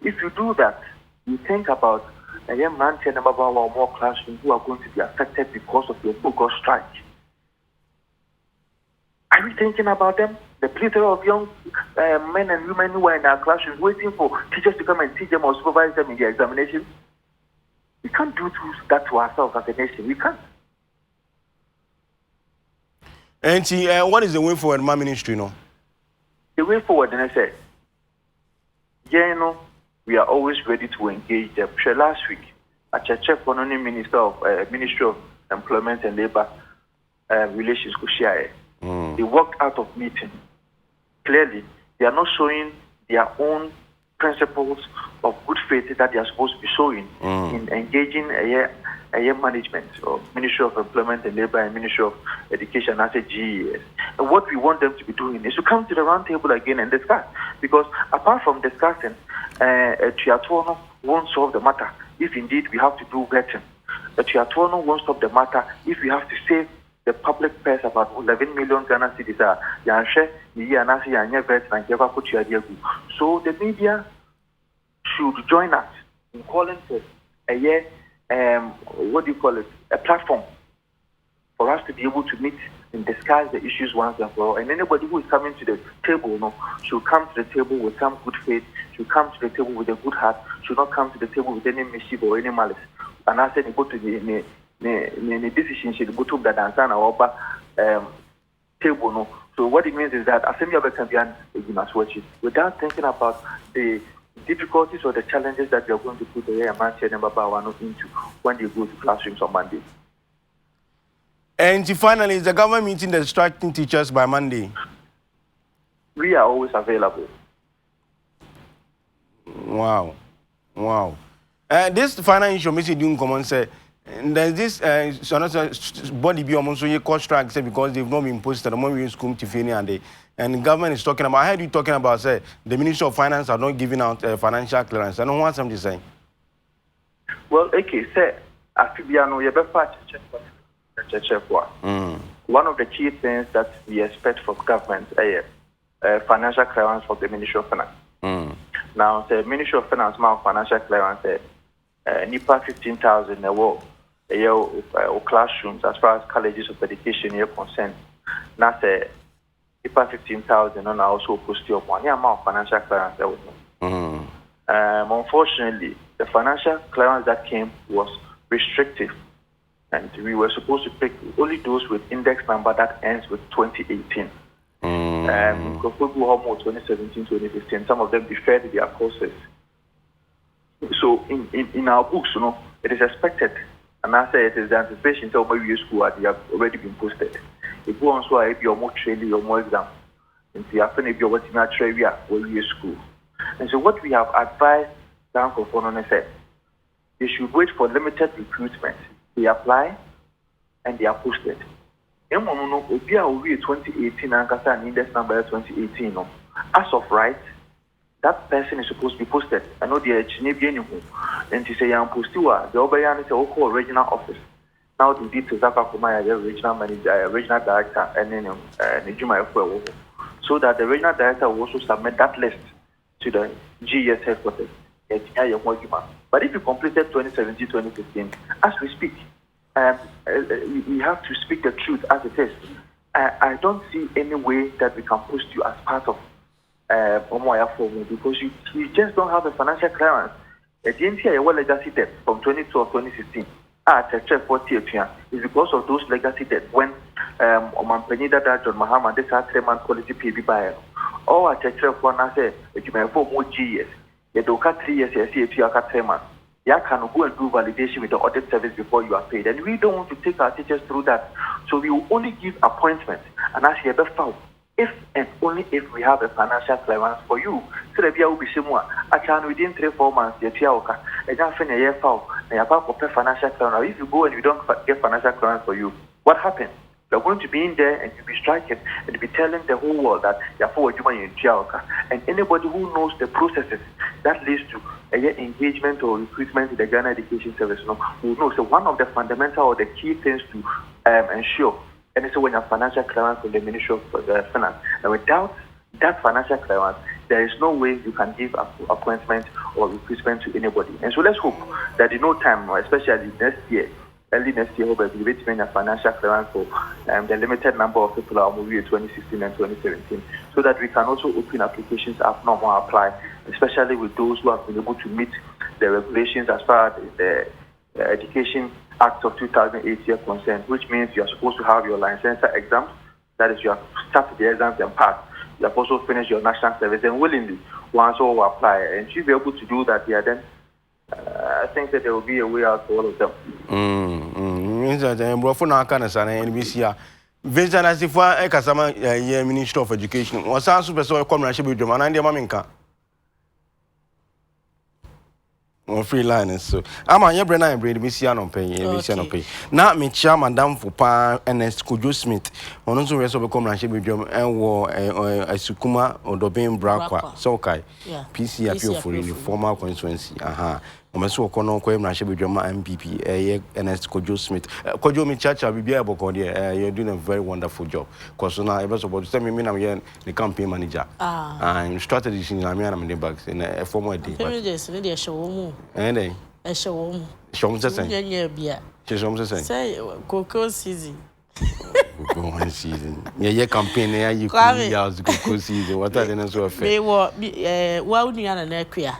if you do that, you think about a young man or more classrooms who are going to be affected because of your bogus strike. Are we thinking about them? The plethora of young men and women who are in our classrooms waiting for teachers to come and teach them or supervise them in their examination? We can't do that to ourselves as a nation. We can't. And what is the way forward, my ministry? No, the way forward, and I said, we are always ready to engage them. Last week, at Church for Minister of Ministry of Employment and Labor Relations, they walked out of meeting. Clearly, they are not showing their own principles of good faith that they are supposed to be showing in engaging management, or Ministry of Employment and Labor and Ministry of Education, as a GES. And what we want them to be doing is to come to the round table again and discuss. Because apart from discussing, Triatono won't solve the matter if indeed we have to do vetting. The Triatono won't stop the matter if we have to save the public purse about 11 million Ghana cedis. So the media should join us in calling for a year, a platform for us to be able to meet and discuss the issues once and for all. And anybody who is coming to the table, should come to the table with some good faith, should come to the table with a good heart, should not come to the table with any mischief or any malice. And I said, go to the decision should go to the dance and our table. So what it means is that assembly can be you must watch it without thinking about the difficulties or the challenges that we are going to put the Amantia and Baba into when they go to classrooms on Monday. And finally, is the government meeting the striking teachers by Monday? We are always available. Wow. This final information doing common say there's this body be almost so cost strike because they've not been posted among you school to finish and the government is talking about. I heard you talking about say the Ministry of Finance are not giving out financial clearance. I don't want something to say. Well, okay, say Afibiano one of the key things that we expect from government is financial clearance from the Ministry of Finance. Now, the Ministry of Finance financial clearance NIPA 15,000 classrooms as far as colleges of education are concerned. Now, say NIPA 15,000 and also post your money amount financial clearance. Unfortunately, the financial clearance that came was restrictive, and we were supposed to pick only those with index number that ends with 2018. Because we go home 2017, 2015, some of them deferred their courses. So in our books, it is expected, and I say it is the anticipation that maybe school they have already been posted. If you want to have your more training, your more exam, and see after if you're working at trivia or school. And so what we have advised down for Fono said, they should wait for limited recruitment. They apply and they are posted. If you are 2018 and index number 2018, as of right, that person is supposed to be posted. I know the Chinebian and to say I'm posted, the Obayan is a regional office. Now the details are the regional manager, regional director, and then so that the regional director will also submit that list to the GES headquarters. But if you completed 2017, 2015, as we speak, we have to speak the truth as it is. I don't see any way that we can post you as part of Omoya Forum because you just don't have a financial clearance. The NTI legacy debt from 2012, 2016 at 40 is because of those legacy debt when Oman Penida John Mahama, this are 3-month quality PB buyer. Or at 1 I say, you may for more GS. You do cut 3 years, you see, 3 months. You can go and do validation with the audit service before you are paid. And we don't want to take our teachers through that. So we will only give appointments and ask you about if and only if we have a financial clearance for you. So that we will be similar. Actually, within 3-4 months, you are and you finish a year foul, and you have to financial clearance. If you go and you don't get financial clearance for you, what happens? You're going to be in there and you'll be striking and you'll be telling the whole world that you're for a and anybody who knows the processes that leads to engagement or recruitment in the Ghana Education Service will know. So one of the fundamental or the key things to ensure, and it's when you have financial clearance from the Ministry of Finance. And without that financial clearance, there is no way you can give appointment or recruitment to anybody. And so let's hope that in no time, especially next year, early next year, we'll be waiting a financial clearance for the limited number of people who are moving in 2016 and 2017, so that we can also open applications as normal apply, especially with those who have been able to meet the regulations as far as the Education Act of 2008 are concerned, which means you are supposed to have your licensure exams, that is, you have started the exams and passed. You have also finished your national service, and willingly, once all will apply. And if you're able to do that, then I think that there will be a way out for all of them. Means that Brofuna Canasa and NBC. Vincent Asifa Ekasama, Minister of Education, was also super commercial with German and the Maminka. on free line so ama anya bre na bre me sia no pay me sia no pay na me chia madam for pa Ernest Kojo Smith ono so reso be come na she bedwam enwo asukuma odobin brakwa so kai PC appeal for in the former constituency omeso okono ko emra she bedwam MPP Ernest Kojo Smith Kojo me chacha bibia eboko there you're doing a very wonderful job cause now e be so about tell me na me the campaign manager and strategies in na me na me bags in a former day but show mu eh show mu show se sen nya bia show se sen say cocoa season go one season yeah campaign ya you cocoa season what are they so affair me wa nua na akua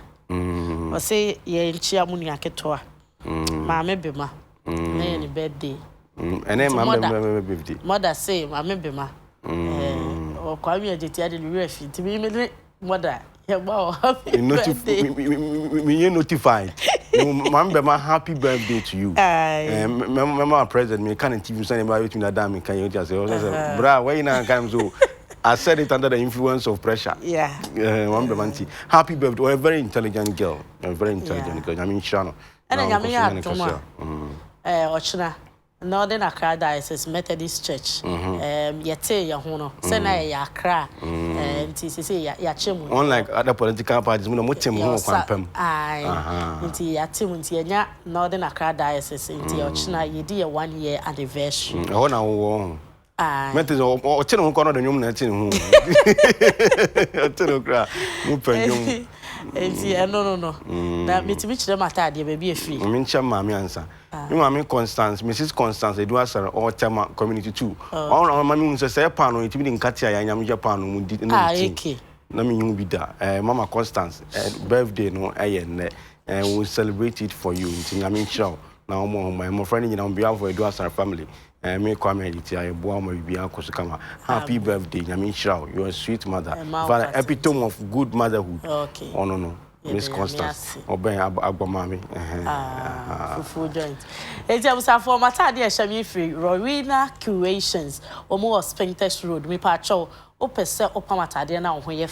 o say ye nchia mu nua ketoa ma me bema na ye birthday ene ma me birthday mother say ma me bema o kwa mi ageti ade lu refi ti me mother yeah, wow, happy birthday. Me notified. Mama, happy birthday to you. Mama, present me can't TV send about you that damn can you just say, bra, why you not come so? I said it under the influence of pressure. Yeah. Happy birthday. You're a very intelligent girl. You're a very intelligent girl. I mean, Shano. And I mean, Ochina. Northern Accra Diocese Methodist Church. Yete ya hono. Sena ya Accra. Nti sisi ya chemu. Unlike other political parties, mo mo temu ho kwampam. Nti ya temu nti enya Northern Accra Diocese nti ochina yedi ya 1 year anniversary. Ho na wo. Mete o chene ho kono do nyum na chene ho. Chene okra. Mo panyum. Nti no. Na mitimi chire mata ade ba bi efi. Mi ncha ma mi ansa. Mi mama Constance, Mrs. Constance, Edu Asara, or Tema Community 2. All our mammy say pano, it mean Katia, and Japan, would did not take. No, you be there. Mama Constance, birthday, no, and we'll celebrate it for you. I mean, show now my friend on behalf of Edu Asara family. Me come here, I born my be uncle Kama. Happy birthday, I mean, show you're a sweet mother. For epitome of good motherhood. Okay. Oh, no. Miss Constance, obey Abamami. Full joint. It's a former Tadia Shami free, Rowena Curations, or more Spintex Road, me patrol, Opesa Opamatadia now when you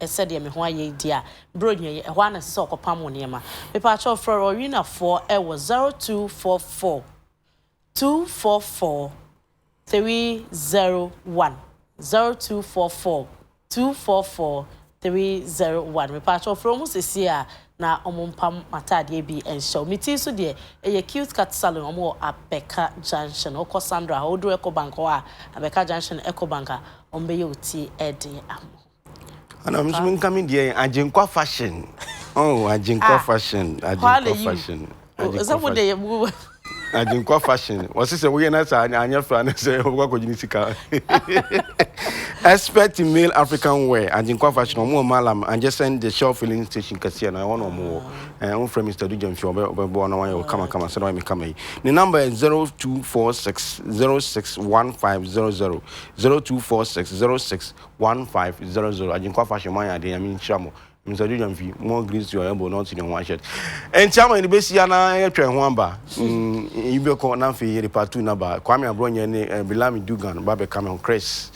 said me why ye dear, Brunye, a one is sock Pamoniema. Me patrol for Rowena 4, it was 0244 244 301 0244 244 301. Me patch of from Musia na omumpam matade bi enshow. Miti so de a cute cat salon omo Abeka Junction. Oko Sandra Odu Eco Bank wa Abeka Junction Eco Banka ombe yoti ede am. And I'm just coming there Ajinkwa fashion. Oh, Ajinkwa fashion. Ajinkwa fashion. Is that what they move? Ajinkwa fashion. Was this a way na sa anya fan say owa ko jinisika. Expert in male African wear. Ajinkwa fashion omo malam and just send the shop filling station kasi na one omo. On from Mr. Dujan fi obo na wan kama say me kama. The number is 0246 061500 0246 061500. Ajinkwa fashion man ya dey I mean chamo. Mr. Dujan fi more grease your elbow not in your one shirt. And chama in the base yana e twa ho amba. Ibe ko na fi part 2 number. Kwame Abronye ne Bilami Dugan ba be come on Chris.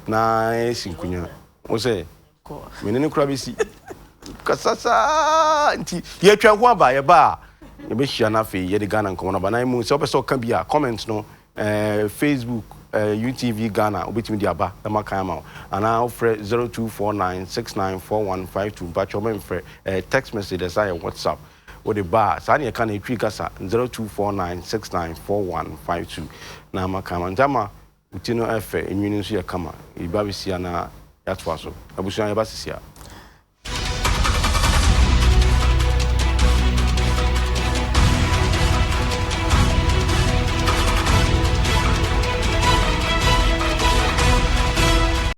Na sinkunya. O say me ne kura be si. Kasasa nti ye twa ho aba ye ba. Ye be hia na fi ye de Ghana nkomo na ba na mu se opeso ka bia comment no Facebook UTV Ghana obetimi di aba na maka ma and I offer 0249694152 but your memfre text message say WhatsApp or the bar sani e kan e twi kasa 0249694152 na maka ma ndama utino efe enwini nso ye kama iba bisia na yatwa so abusuan ye basisia